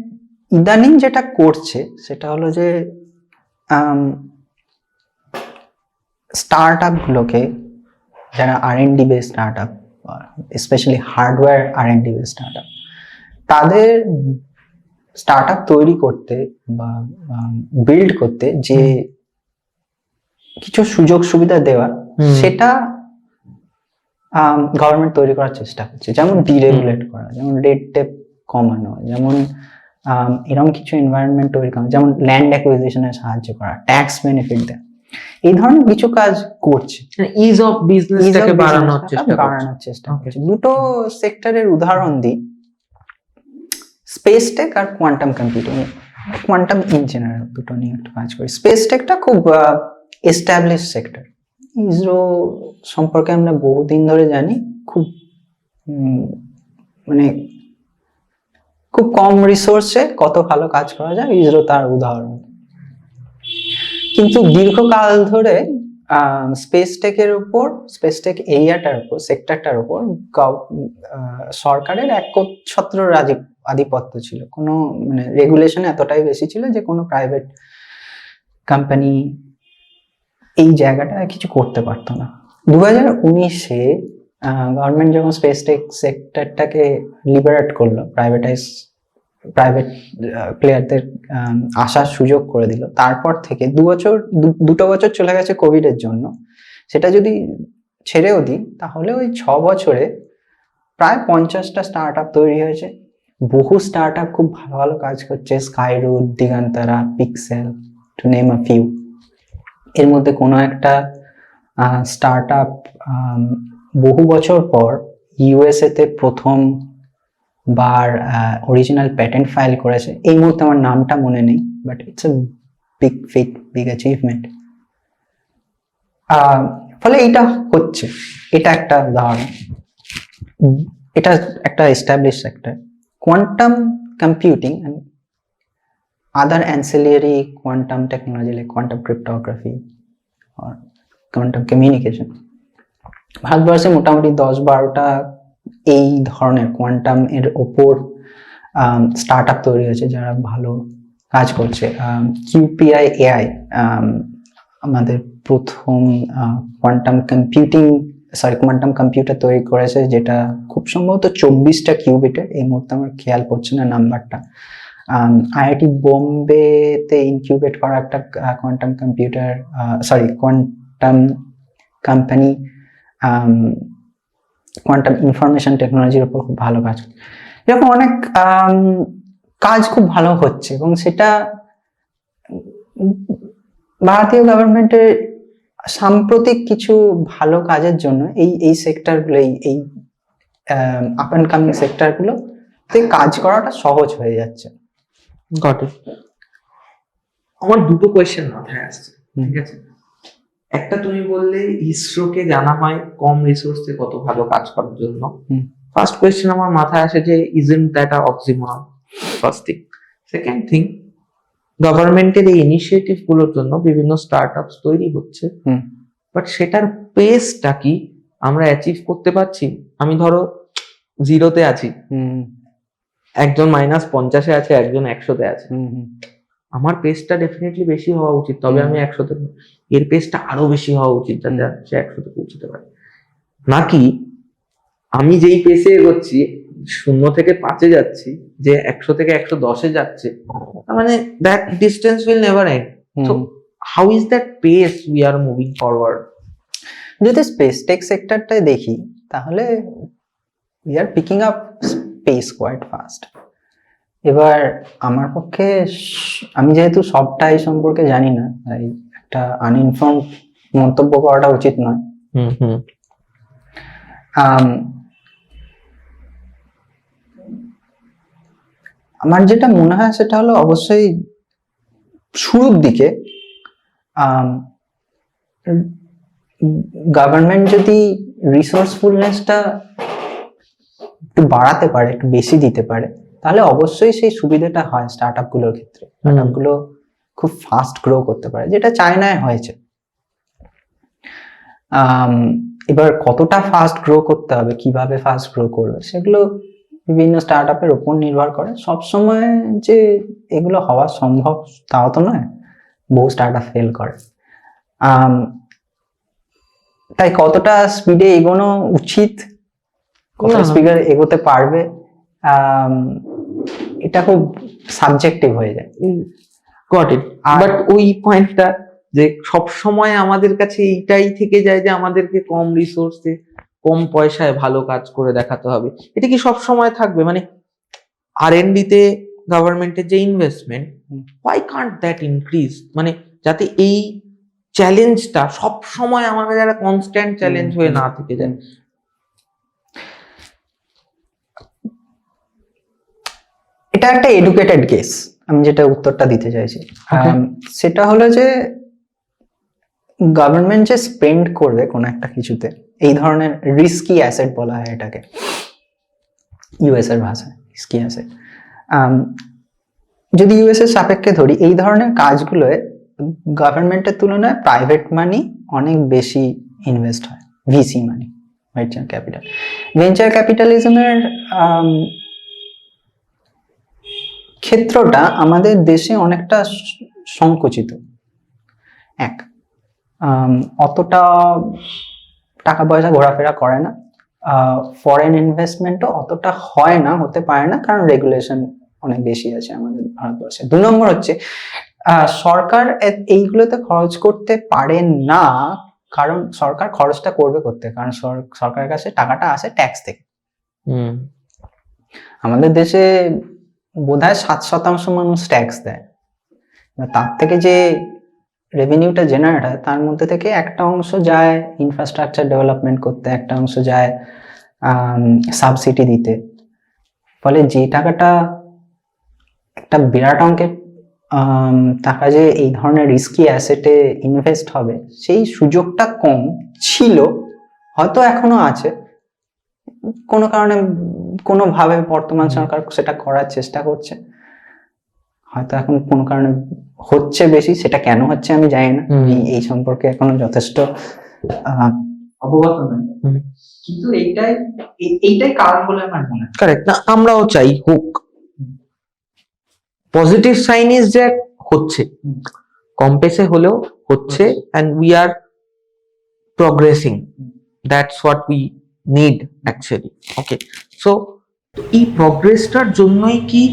B: ইদানিং যেটা করছে সেটা হলো যে স্টার্টআপ গুলোকে, যারা R&D base startup, specially hardware R&D base startup, তাদের স্টার্টআপ তৈরি করতে বা বিল্ড করতে যে কিছু সুযোগ সুবিধা দেওয়া, সেটা গভর্নমেন্ট তৈরি করার চেষ্টা করছে। যেমন ডিরেগুলেট করা, যেমন রেড টেপ কমানো, যেমন এরকম কিছু এনভায়রনমেন্ট তৈরি করা, যেমন ল্যান্ড অ্যাকুইজিশনে সাহায্য করা, ট্যাক্স বেনিফিট দেয়, এই ধরনের কিছু কাজ করছে।
A: ইজ অফ বিজনেসটাকে বাড়ানোর চেষ্টা করছে।
B: বাড়ানোর চেষ্টা করছে। দুটো সেক্টরের উদাহরণ দিই, স্পেস টেক আর quantum computing, quantum in general, দুটো নিয়ে একটু কাজ করি। স্পেস টেকটা খুব এস্টাবলিশ সেক্টর। ইসরো সম্পর্কে আমরা বহুদিন ধরে জানি, খুব মানে খুব কম রিসোর্সে কত ভালো কাজ করা যায়, ইসরো তার উদাহরণ। কিন্তু দীর্ঘকাল ধরে স্পেস টেকের উপর, স্পেস টেক এরিয়াটার উপর, সেক্টরটার উপর সরকারের একচ্ছত্র আধিপত্য ছিল। কোনো মানে রেগুলেশন এতটাই বেশি ছিল যে কোনো প্রাইভেট কোম্পানি এই জায়গাটা কিছু করতে পারতো না। 2019-এ গভর্নমেন্ট যখন স্পেস টেক সেক্টরটাকে লিবারেট করলো, প্রাইভেট প্লেয়ারদের আসার সুযোগ করে দিল, তারপর থেকে দুটো বছর চলে গেছে কোভিডের জন্য। সেটা যদি ছেড়েও দিই তাহলে ওই 6 বছরে প্রায় 50টা স্টার্ট আপ তৈরি হয়েছে। বহু স্টার্ট আপ খুব ভালো ভালো কাজ করছে, Skyroot, Digantara, Pixxel, to name a few. এর মধ্যে কোনো একটা স্টার্ট আপ বহু বছর পর ইউএসএ তে প্রথমবার অরিজিনাল প্যাটেন্ট ফাইল করেছে। এই মুহূর্তে আমার নামটা মনে নেই, but it's a big achievement. ফলে এইটা হচ্ছে, এটা একটা উদাহরণ, এটা একটা establish sector. Quantum computing and other ancillary quantum technology like quantum cryptography or quantum communication, ভারতবর্ষে মোটামুটি 10-12টা এই ধরনের কোয়ান্টাম এর ওপর স্টার্ট আপ তৈরি হয়েছে যারা ভালো কাজ করছে। QPI AI আমাদের প্রথম কোয়ান্টাম কম্পিউটার তৈরি করেছে, যেটা খুব সম্ভবত 24টা কিউবিটের, এই মুহূর্তে আমার খেয়াল পড়ছে না নাম্বারটা। IIT বোম্বেতে ইনকিউবেট করা একটা কোয়ান্টাম কোম্পানি কোয়ান্টাম ইনফরমেশন টেকনোলজির উপর খুব ভালো কাজ। এরকম অনেক কাজ খুব ভালো হচ্ছে, এবং সেটা ভারতীয় গভর্নমেন্টের সাম্প্রতিক কিছু ভালো কাজের জন্য এই সেক্টরগুলো, এই আপ অ্যান্ড কামিং সেক্টরগুলোতে কাজ করাটা সহজ হয়ে যাচ্ছে।
A: Got it. আমার দুটো কোয়েশ্চেন মাথায় আসছে, ঠিক আছে? একটা, তুমি বললে ইসরোকে জানা হয় কম রিসোর্সে কত ভালো কাজ করার জন্য। ফার্স্ট কোয়েশ্চেন আমার মাথায় আসে যে isn't that a oxymoron? First thing. Second thing, গভর্নমেন্টের এই ইনিশিয়েটিভ গুলোর জন্য বিভিন্ন স্টার্টআপস তৈরি হচ্ছে, বাট সেটার পেসটা কি আমরা অ্যাচিভ করতে পারছি? আমি ধরো 0-তে আছি, একজন -50-এ আছে, একজন 100-তে আছে। আমার পেসটা ডেফিনেটলি বেশি হওয়া উচিত, তবে আমি 100-তে, এর পেসটা আরো বেশি হওয়া উচিত যাতে সে 100-তে পৌঁছতে পারে। নাকি আমি যেই পেসে এগোচ্ছি, 0 থেকে 5-এ যাচ্ছি, যে 100 থেকে 110-এ যাচ্ছে, মানে that distance will never end. So how is that pace we are moving forward?
B: যদি স্পেস টেক সেক্টরটাই দেখি তাহলে we are picking up pace quite fast. এবার আমার পক্ষে, আমি যেহেতু সবটাই সম্পর্কে জানি না, তাই একটা আনইনফর্মড মন্তব্য করাটা উচিত নয়। আমার যেটা মনে হয় সেটা হলো, অবশ্যই শুরুর দিকে গভর্নমেন্ট যদি রিসোর্সফুলনেসটা একটু বাড়াতে পারে, একটু বেশি দিতে পারে, তাহলে অবশ্যই সেই সুবিধাটা হয় স্টার্ট আপ গুলোর ক্ষেত্রে। স্টার্ট আপ গুলো খুব ফাস্ট গ্রো করতে পারে, যেটা চায়নায় হয়েছে। এবার কতটা ফাস্ট গ্রো করতে হবে, কিভাবে ফাস্ট গ্রো করবে, সেগুলো বিভিন্ন স্টার্ট আপের উপর নির্ভর করে। সবসময় যে এগুলো হওয়া সম্ভব তাও তো নয়, বহু স্টার্ট আপ ফেল করে। তাই কতটা স্পিডে এগোনো উচিত, কত স্পিডে এগোতে পারবে, এটা খুব সাবজেক্টিভ হয়ে যায়।
A: Got it. বাট ওই পয়েন্টটা যে সব সময় আমাদের কাছে এইটাই থেকে যায় যে আমাদেরকে কম রিসোর্সে, কম পয়সায় ভালো কাজ করে দেখাতে হবে, এটা কি সব সময় থাকবে? মানে R&D তে গভর্নমেন্টের যে investment,
B: hmm.
A: why can't that increase? মানে যাতে এই চ্যালেঞ্জটা সব সময় আমাদের একটা কনস্ট্যান্ট চ্যালেঞ্জ হয়ে না থেকে যায়।
B: এটা একটা এডুকেটেড গেস, আমি যেটা উত্তরটা দিতে চাইছি।
A: Okay.
B: সেটা হলো যে গভর্নমেন্ট যে স্পেন্ড করবে কোনো একটা কিছুতে, এই ধরনের রিস্কি অ্যাসেট বলা হয় এটাকে ইউএস এর ভাষায়, রিস্কি অ্যাসেট। যদি ইউএস এর সাপেক্ষে ধরি, এই ধরনের কাজগুলোয় গভর্নমেন্টের তুলনায় প্রাইভেট মানি অনেক বেশি ইনভেস্ট হয়, ভিসি মানি, ভেঞ্চার ক্যাপিটাল। ভেঞ্চার ক্যাপিটালিজমের ক্ষেত্রটা আমাদের দেশে অনেকটা সংকুচিত। এক, অতটা টাকা পয়সা ঘোরাফেরা করে না, ফরেন ইনভেস্টমেন্টও অতটা হয় না, হতে পারে না, কারণ রেগুলেশন অনেক বেশি আছে আমাদের ভারতবর্ষে। 2 নম্বর হচ্ছে সরকার এইগুলোতে খরচ করতে পারে না, কারণ সরকার খরচটা করবে করতে, কারণ সরকারের কাছে টাকাটা আসে ট্যাক্স থেকে। আমাদের দেশে বোধহয় 7% মানুষ ট্যাক্স দেয়, তার থেকে যে রেভিনিউটা জেনারেট হয় তার মধ্যে থেকে একটা অংশ যায় ইনফ্রাস্ট্রাকচার ডেভেলপমেন্ট করতে, একটা অংশ যায় সাবসিডি দিতে। ফলে যে টাকাটা, একটা বিরাট অঙ্কের টাকা যে এই ধরনের রিস্কি অ্যাসেটে ইনভেস্ট হবে, সেই সুযোগটা কম ছিল, হয়তো এখনো আছে, কোনো কারণে কোনোভাবে বর্তমান সরকার সেটা করার চেষ্টা করছে, হয়তো এখন কোনো কারণে হচ্ছে বেশি, সেটা কেন হচ্ছে আমি জানি না, এই সম্পর্কে এখনো যথেষ্ট অবগত নয়, কিন্তু এইটাই কারণ বলে আমার মনে হয়।
A: কারেক্ট না, আমরাও চাই হোক। পজিটিভ সাইন ইজ দ্যাট হচ্ছে, কম পেসে হলেও হচ্ছে, and we are progressing. That's what we need actually. Okay, so এই প্রগ্রেসটার জন্যই কি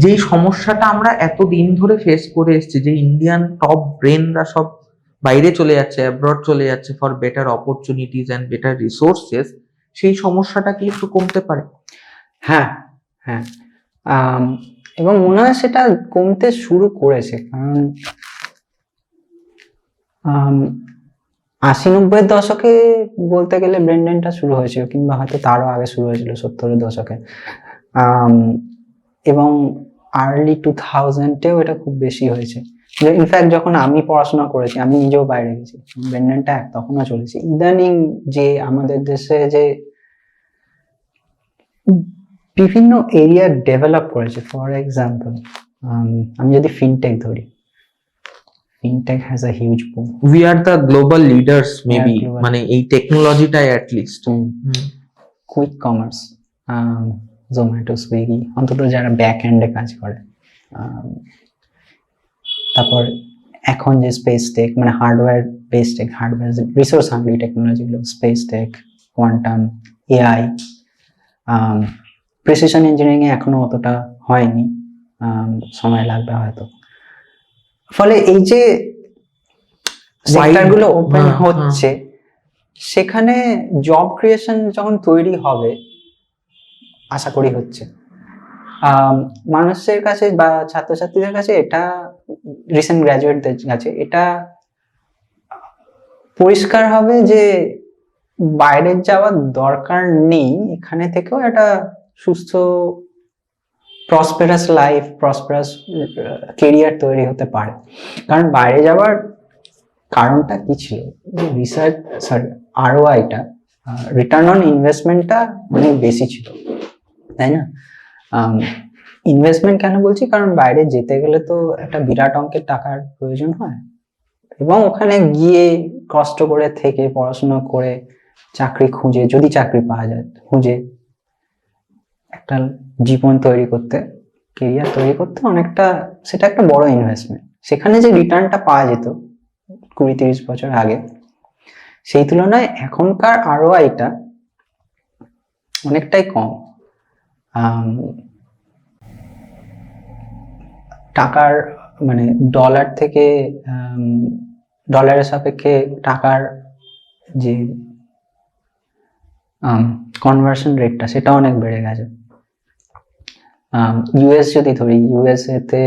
A: যেই সমস্যাটা আমরা এতদিন ধরে ফেস করে এসেছি, যে ইন্ডিয়ান টপ ব্রেনরা সব বাইরে চলে যাচ্ছে, অ্যাব্রড চলে যাচ্ছে for better opportunities and better resources, সেই সমস্যাটা কি একটু কমতে পারে?
B: হ্যাঁ, হ্যাঁ, এবং মনে হয় সেটা কমতে শুরু করেছে, কারণ 80-90 দশকে বলতে গেলে ব্রেনডেনটা শুরু হয়েছিল, কিংবা হয়তো তারও আগে শুরু হয়েছিল 70-এর দশকে, এবং আর্লি 2000-এও এটা খুব বেশি হয়েছে। ইনফ্যাক্ট যখন আমি পড়াশোনা করেছি, আমি নিজেও বাইরে গেছি, ব্রেনডেনটা তখনও চলেছে। ইদানিং যে আমাদের দেশে যে বিভিন্ন এরিয়া ডেভেলপ করেছে, ফর এক্সাম্পল আমি যদি ফিনটেক ধরি, fintech has a huge boom.
A: We are the global leaders maybe,
B: global.
A: মানে এই টেকনোলজিটাই at least.
B: Quick commerce, Zomato, Swiggy, অন্তত যারা ব্যাক এন্ডে কাজ করে। তারপর এখন যে স্পেস টেক, মানে hardware base tech, hardware resource hungry টেকনোলজিগুলো, space tech, quantum, AI, precision engineering এ এখনো অতটা হয়নি, সময় লাগবে হয়তো। ফলে এই যে সেক্টরগুলো ওপেন হচ্ছে, সেখানে জব ক্রিয়েশন যখন তৈরি হবে, আশা করি হচ্ছে, মানুষের কাছে বা ছাত্রছাত্রীদের কাছে, এটা রিসেন্ট গ্র্যাজুয়েটদের কাছে এটা পরিষ্কার হবে যে বাইরে যাওয়ার দরকার নেই, এখানে থেকেও একটা সুস্থ প্রসপেরাস লাইফ, প্রসপেরাস কেরিয়ার তৈরি হতে পারে। কারণ বাইরে যাওয়ার কারণটা কি ছিল, আরওআইটা, রিটার্ন অন ইনভেস্টমেন্টটা অনেক বেশি ছিল, তাই না? ইনভেস্টমেন্ট কেন বলছি, কারণ বাইরে যেতে গেলে তো একটা বিরাট অঙ্কের টাকার প্রয়োজন হয়, এবং ওখানে গিয়ে কষ্ট করে থেকে পড়াশোনা করে চাকরি খুঁজে, যদি চাকরি পাওয়া যায়, খুঁজে একটা জীবন তৈরি করতে, কেরিয়ার তৈরি করতে অনেকটা, সেটা একটা বড় ইনভেস্টমেন্ট। সেখানে যে রিটার্নটা পাওয়া যেত 20-30 বছর আগে, সেই তুলনায় এখনকার আরওআইটা অনেকটাই কম। টাকার, মানে ডলার থেকে, ডলারের সাপেক্ষে টাকার যে কনভার্সন রেটটা, সেটা অনেক বেড়ে গেছে। ইউএস যদি ধরি, ইউএসএ তে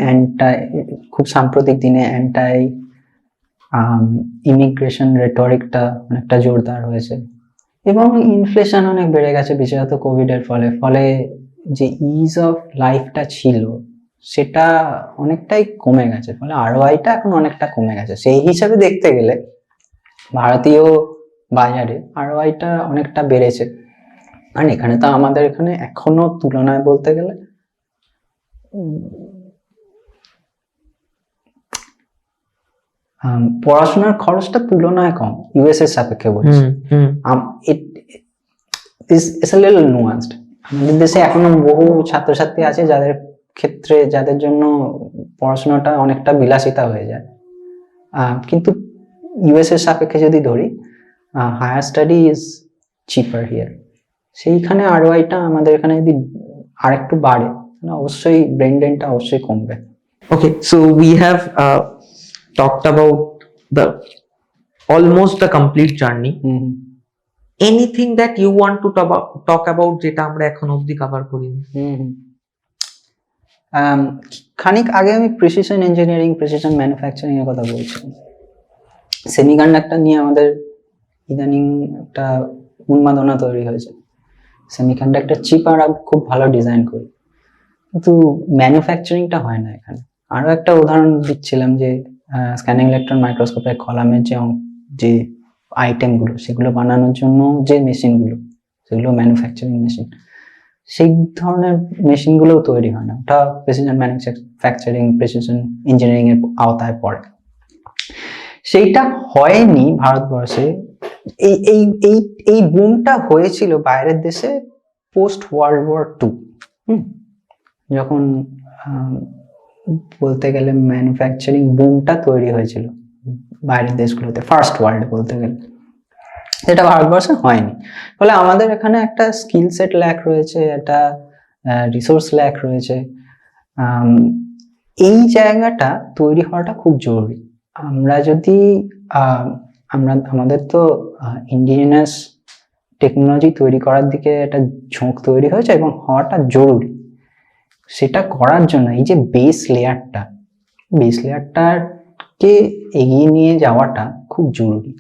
B: অ্যান্টাই, খুব সাম্প্রতিক দিনে অ্যান্টাই ইমিগ্রেশন রেটরিকটা অনেকটা জোরদার হয়েছে, এবং ইনফ্লেশন অনেক বেড়ে গেছে বিশেষত কোভিড এর ফলে। ফলে যে ইজ অফ লাইফটা ছিল সেটা অনেকটাই কমে গেছে, ফলে আরওআইটা এখন অনেকটা কমে গেছে। সেই হিসাবে দেখতে গেলে ভারতীয় বাজারে আরওআইটা অনেকটা বেড়েছে। আর এখানে তো আমাদের এখানে এখনো তুলনায় বলতে গেলে পড়াশোনার খরচটা তুলনায় কম, ইউএস এর সাপেক্ষে বলছি। It's a little nuanced. আমাদের দেশে এখনো বহু ছাত্রছাত্রী আছে যাদের ক্ষেত্রে, যাদের জন্য পড়াশোনাটা অনেকটা বিলাসিতা হয়ে যায়, কিন্তু ইউএস এর সাপেক্ষে যদি ধরি, higher study is cheaper here. সেইখানে আরওআইটা আমাদের এখানে যদি আরেকটু বাড়ে তাহলে অবশ্যই ব্রেন ড্রেনটা অবশ্যই কমবে।
A: Okay, so we have talked about the almost the complete journey. Anything that you want to talk about যেটা আমরা এখন অবধি কভার করিনি?
B: খানিক আগে আমি প্রিসিশন ইঞ্জিনিয়ারিং, প্রিসিশন ম্যানুফ্যাকচারিং এর কথা বলছিলাম। সেমিকন্ডাক্টর নিয়ে আমাদের ইদানিং একটা উন্মাদনা তৈরি হয়েছে। সেমিকন্ডাক্টর চিপ আমরা খুব ভালো ডিজাইন করি, কিন্তু ম্যানুফ্যাকচারিংটা হয় না এখানে। আরো একটা উদাহরণ দিচ্ছিলাম যে স্ক্যানিং ইলেকট্রন মাইক্রোস্কোপের কলামের যে আইটেমগুলো, সেগুলো বানানোর জন্য যে মেশিনগুলো, সেগুলো ম্যানুফ্যাকচারিং মেশিন, সেই ধরনের মেশিনগুলোও তৈরি হয় না। ওটা প্রিসিশন ম্যানুফ্যাকচারিং, প্রিসিশন ইঞ্জিনিয়ারিং এর আওতায় পড়ে। সেইটা হয়নি ভারতবর্ষে। এই এই এই এই বুমটা হয়েছিল বাইরের দেশে পোস্ট ওয়ার্ল্ড ওয়ার 2, যখন বলতে গেলে ম্যানুফ্যাকচারিং বুমটা তৈরি হয়েছিল বাইরের দেশগুলোতে, ফার্স্ট ওয়ার্ল্ড বলতে গেলে, যেটা ভারতবর্ষে হয়নি। ফলে আমাদের এখানে একটা স্কিল সেট ল্যাক রয়েছে, একটা রিসোর্স ল্যাক রয়েছে। এই জায়গাটা তৈরি হওয়াটা খুব জরুরি। আমরা যদি আমাদের তো ইন্ডিজিনাস টেকনোলজি তৈরি করার দিকে একটা ঝোঁক তৈরি হয়েছে এবং হওয়াটা জরুরি। সেটা করার জন্য এই যে বেস লেয়ারটাকে এগিয়ে নিয়ে যাওয়াটা খুব জরুরি।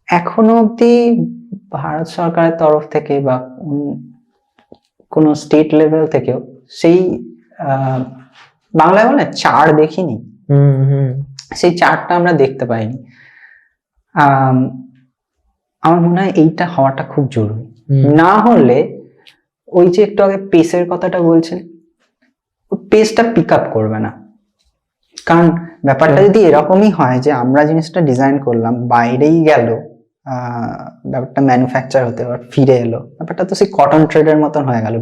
B: এখনো অব্দি ভারত সরকারের তরফ থেকে বা কোনো স্টেট লেভেল থেকেও সেই বাংলায় বলে চার দেখিনি, সেই চারটা আমরা দেখতে পাইনি। আমার মনে হয় এইটা হওয়াটা খুব জরুরি। না হলে ওই যে একটু আগে পেসের কথাটা বলছেন, পেসটা পিক আপ করবে না। কারণ ব্যাপারটা যদি এরকমই হয় যে আমরা জিনিসটা ডিজাইন করলাম, বাইরেই গেল ব্যাপারটা ম্যানুফ্যাকচার হতে, আবার ফিরে এলো, ব্যাপারটা তো সেই কটন ট্রেডের মতন হয়ে গেল,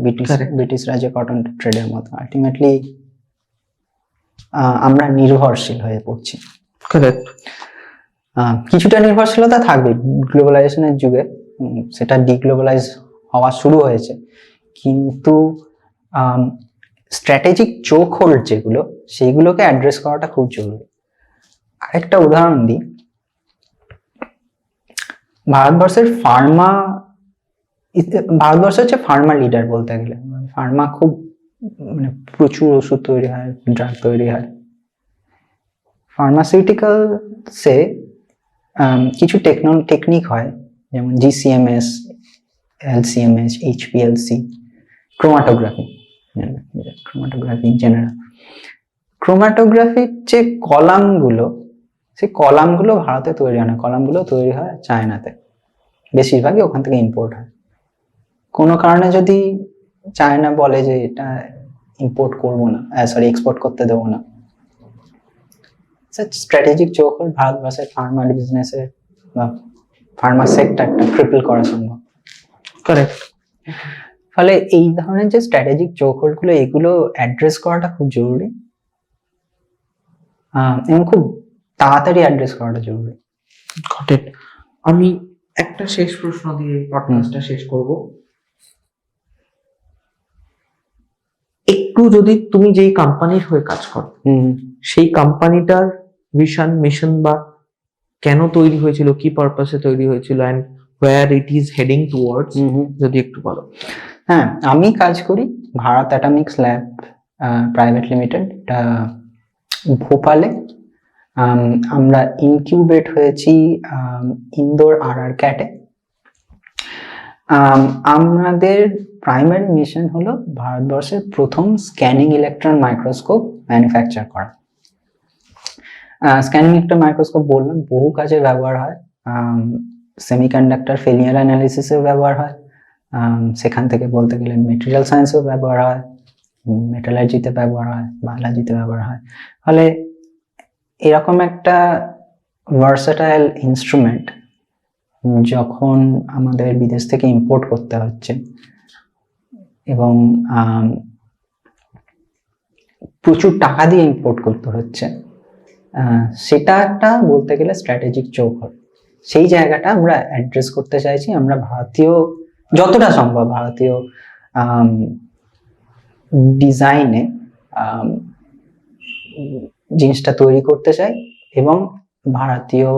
B: ব্রিটিশরা যে কটন ট্রেডের মতো। আলটিমেটলি আমরা নির্ভরশীল হয়ে পড়ছি। কিছুটা নির্ভরশীলতা থাকবে গ্লোবালাইজেশনের যুগে, সেটা ডিগ্লোবালাইজ হওয়া শুরু হয়েছে, কিন্তু স্ট্র্যাটেজিক চোখ হোল্ড যেগুলো, সেইগুলোকে অ্যাড্রেস করাটা খুব জরুরি। আরেকটা উদাহরণ দিই, ভারতবর্ষ হচ্ছে ফার্মা লিডার বলতে গেলে। ফার্মা খুব মানে প্রচুর ওষুধ তৈরি হয়, ড্রাগ তৈরি হয়। ফার্মাসিউটিক্যালসে কিছু টেকনিক হয়, যেমন জিসিএমএস, এলসিএমএস, এইচপিএলসি, ক্রোমাটোগ্রাফি জেনারেল। ক্রোমাটোগ্রাফির যে কলামগুলো, সেই কলামগুলো ভারতে তৈরি হয় না, কলামগুলো তৈরি হয় চায়নাতে, বেশিরভাগই ওখান থেকে ইম্পোর্ট হয়। কোনো কারণে যদি চায়না বলে যে এটা ইম্পোর্ট করবো না, এক্সপোর্ট করতে দেবো না, স্ট্র্যাটেজিক চোখ ভারতবর্ষের ফার্মা বিজনেসের বা ফার্মা সেক্টরটা ট্রিপল করা সম্ভব।
A: কারেক্ট।
B: ফলে এই ধরনের যে স্ট্র্যাটেজিক চৌখোল গুলো, এগুলো অ্যাড্রেস করাটা খুব জরুরি, এবং খুব তাড়াতাড়ি অ্যাড্রেস করাটা জরুরি।
A: গট। আমি একটা শেষ প্রশ্ন দিয়ে পডকাস্টটা শেষ করব। একটু যদি তুমি যেই কোম্পানির হয়ে কাজ করো, সেই কোম্পানিটার ভিশন, মিশন বা কেন তৈরি হয়েছিল, কি পারপাসে তৈরি হয়েছিল, and where it is heading towards, যদি একটু বলো।
B: হ্যাঁ, আমি কাজ করি Bharat Atomics lab private limited, এটা ভোপালে। আমরা ইনকিউবেট হয়েছি ইন্দোর RR ক্যাটে। আমাদের প্রাইমারি মিশন হলো ভারতবর্ষের প্রথম স্ক্যানিং ইলেকট্রন মাইক্রোস্কোপ ম্যানুফ্যাকচার করা। স্ক্যানিং ইলেকট্রন মাইক্রোস্কোপ বললাম বহু কাজে ব্যবহার হয়, সেমিকন্ডাক্টর ফেলিয়ার অ্যানালিসিসেও ব্যবহার হয়, সেখান থেকে বলতে গেলে মেটেরিয়াল সায়েন্সেও ব্যবহার হয়, মেটালার্জিতে ব্যবহার হয়, বায়োলজিতে ব্যবহার হয়। ফলে এরকম একটা ভার্সেটাইল ইনস্ট্রুমেন্ট যখন আমাদের বিদেশ থেকে ইম্পোর্ট করতে হচ্ছে এবং প্রচুর টাকা দিয়ে ইম্পোর্ট করতে হচ্ছে, সেটা একটা বলতে গেলে স্ট্র্যাটেজিক চৌহদ। সেই জায়গাটা আমরা অ্যাড্রেস করতে চাইছি। আমরা ভারতীয়, যতটা সম্ভব ভারতীয় ডিজাইনে জিনিসটা তৈরি করতে চাই এবং ভারতীয়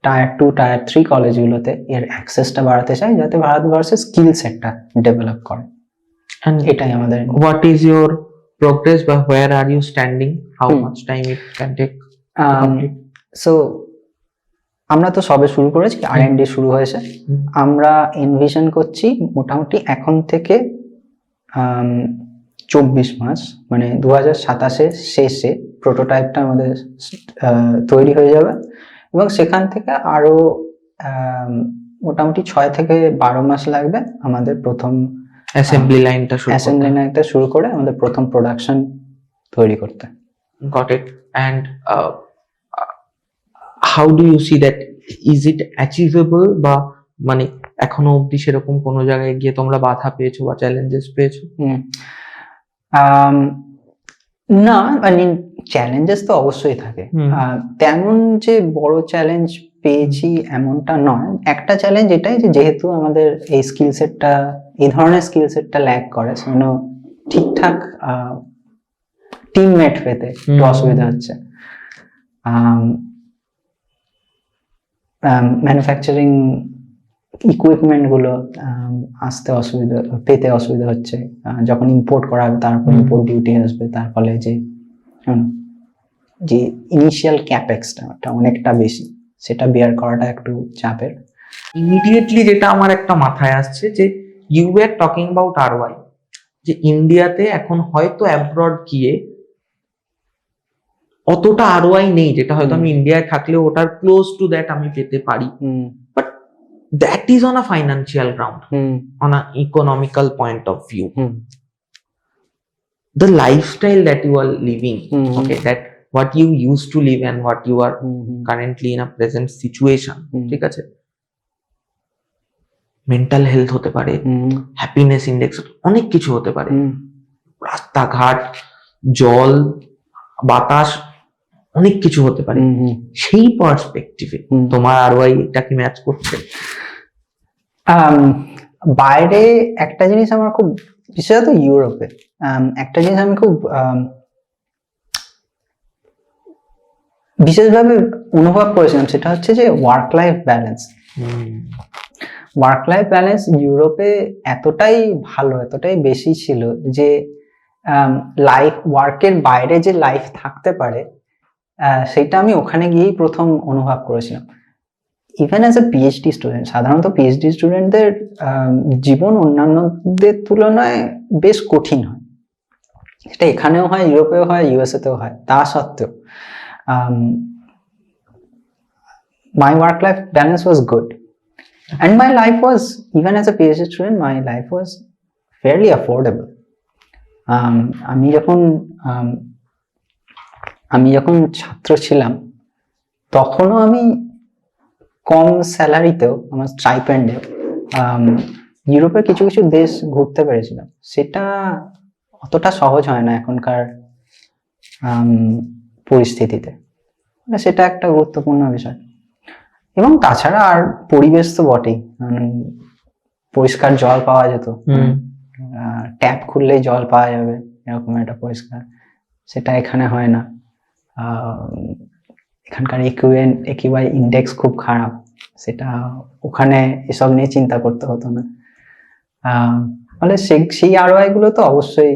B: টায়ার 2 টায়ার 3 কলেজগুলোতে এর অ্যাক্সেসটা বাড়াতে চাই, যাতে ভারতবর্ষের স্কিল সেটটা ডেভেলপ করে।
A: And
B: এটাই আমাদের।
A: what is your progress, বা where are you standing, how much time it can take to complete?
B: So আমরা তো সবে শুরু করেছি, R&D শুরু হয়েছে। আমরা এনভিশন করছি মোটামুটি এখন থেকে 24 মাস, মানে 2027 শেষে প্রোটোটাইপটা আমাদের তৈরি হয়ে যাবে এবং সেখান থেকে আরো মোটামুটি 6 থেকে 12 মাস লাগবে আমাদের প্রথম
A: অ্যাসেম্বলি লাইনটা
B: শুরু করে আমাদের প্রথম প্রোডাকশন তৈরি করতে।
A: Got it. And how do you see that? Is it achievable, বা মানে এখনো অবধি সেরকম কোনো জায়গায় গিয়ে তোমরা বাধা পেয়েছো বা চ্যালেঞ্জেস পেয়েছো?
B: না, মানে চ্যালেঞ্জেস তো অবশ্যই থাকে, তেমন যে বড় চ্যালেঞ্জ পেয়েছি এমনটা নয়। একটা চ্যালেঞ্জ এটাই যে যেহেতু আমাদের এই স্কিল সেটটা, এই ধরনের স্কিল সেটটা ল্যাক করে, সেজন্য ঠিকঠাক টিমমেট পেতে একটু অসুবিধা হচ্ছে। ম্যানুফ্যাকচারিং ইকুইপমেন্ট গুলো পেতে অসুবিধা হচ্ছে। যখন ইম্পোর্ট করা হবে তারপর ইম্পোর্ট ডিউটি আসবে, তার ফলে যে ইনিশিয়াল ক্যাপেক্সটা অনেকটা বেশি, সেটা বেয়ার করাটা একটু চাপের।
A: ইমিডিয়েটলি যেটা আমার একটা মাথায় আসছে যে you are talking about ROI, যে ইন্ডিয়াতে এখন হয়তো অ্যাব্রড গিয়ে অতটা ROI নেই, যেটা হয়তো আমি ইন্ডিয়ায় থাকলেও ওটার ক্লোজ টু দ্যাট আমি পেতে পারি, but that is on a financial ground, on a economical point of view. The lifestyle that you are living, okay, that what you used to live and what you are currently in a present situation, ঠিক আছে, mental health হতে পারে, happiness index, অনেক কিছু হতে পারে, রাস্তাঘাট, জল, বাতাস, অনেক কিছু হতে পারে। সেই পার্সপেক্টিভে তোমার ROI টা কি ম্যাচ করছে?
B: বাইরে একটা জিনিস আমার খুব, বিশেষত ইউরোপে একটা জিনিস আমি খুব বিশেষভাবে অনুভব করেছিলাম, সেটা হচ্ছে যে work life balance. Work life balance ইউরোপে এতটাই ভালো, এতটাই বেশি ছিল যে লাইফ, ওয়ার্কের বাইরে যে লাইফ থাকতে পারে, সেটা আমি ওখানে গিয়েই প্রথম অনুভব করেছিলাম। Even as a PhD student, সাধারণত PhD স্টুডেন্টদের জীবন অন্যান্যদের তুলনায় বেশ কঠিন হয়, সেটা এখানেও হয়, ইউরোপেও হয়, USA তেও হয়। তা সত্ত্বেও my work life balance was good, and my life was, even as a PhD student, my life was fairly affordable. আমি যখন ছাত্র ছিলাম তখনও আমি কম স্যালারিতেও, আমার স্টাইপেন্ডে ইউরোপের কিছু কিছু দেশ ঘুরতে পেরেছিলাম। সেটা অতটা সহজ হয় না এখনকার পরিস্থিতিতে, সেটা একটা গুরুত্বপূর্ণ বিষয়। এবং তাছাড়া আর পরিবেশ তো বটেই, পরিষ্কার জল পাওয়া যেত, ট্যাপ খুললেই জল পাওয়া যাবে, এরকম একটা পরিষ্কার, সেটা এখানে হয় না। এখানকার AQI ইন্ডেক্স খুব খারাপ, সেটা ওখানে এসব নিয়ে চিন্তা করতে হতো না। ফলে সেই ROI গুলো তো অবশ্যই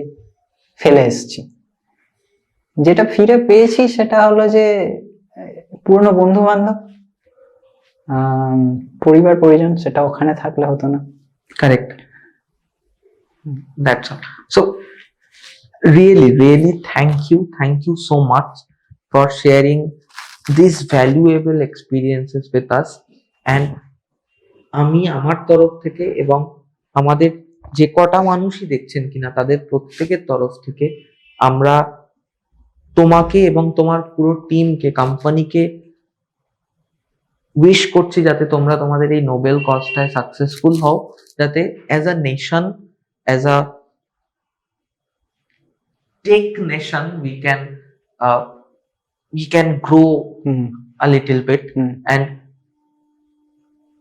B: ফেলে এসেছি। যেটা ফিরে পেয়েছি সেটা হলো যে পুরনো বন্ধু বান্ধব, পরিবার পরিজন, সেটা ওখানে থাকলে হতো না।
A: Correct. That's all. So really thank you so much for sharing these valuable experiences with us. And আমি আমার তরফ থেকে এবং আমাদের যে কটা মানুষই দেখছেন কিনা তাদের প্রত্যেকের তরফ থেকে আমরা তোমাকে এবং তোমার পুরো টিমকে, কোম্পানিকে উইশ করছি যাতে তোমরা তোমাদের এই নোবেল কজটায় সাকসেসফুল হও, যাতে as a nation, as a tech nation we can grow a little bit. And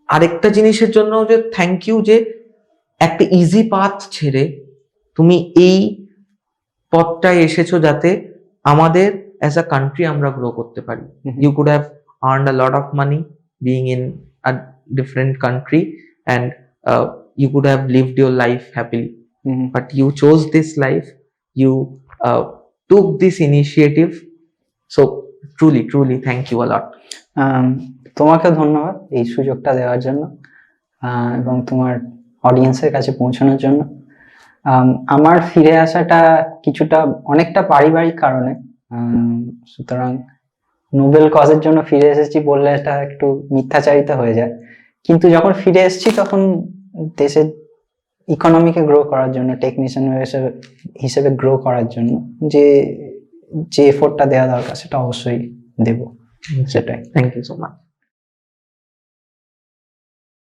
A: আরেকটা জিনিসের জন্য যে থ্যাংক ইউ, যে একটা ইজি পাথ ছেড়ে তুমি এই পথটায় এসেছো যাতে আমাদের অ্যাজ আ কান্ট্রি আমরা গ্রো করতে পারি। You could have earned a lot of money being in a different country, and you could have lived your life happily. But you chose this life, you took this initiative, so truly thank you a lot.
B: তোমাকে ধন্যবাদ এই সুযোগটা দেওয়ার জন্য এবং তোমার অডিয়েন্সের কাছে পৌঁছানোর জন্য। আমার ফিরে আসাটা অনেকটা পারিবারিক কারণে, সুতরাং নোবেল কজের জন্য ফিরে এসেছি বললে এটা একটু মিথ্যাচারিতা হয়ে যায়। কিন্তু যখন ফিরে এসেছি তখন দেশের ইকোনমিকে গ্রো করার জন্য, টেকনিশিয়ান হিসেবে গ্রো করার জন্য যে এফোর্টটা দেওয়া দরকার সেটা অবশ্যই দেব। সেটাই।
A: Thank you so much.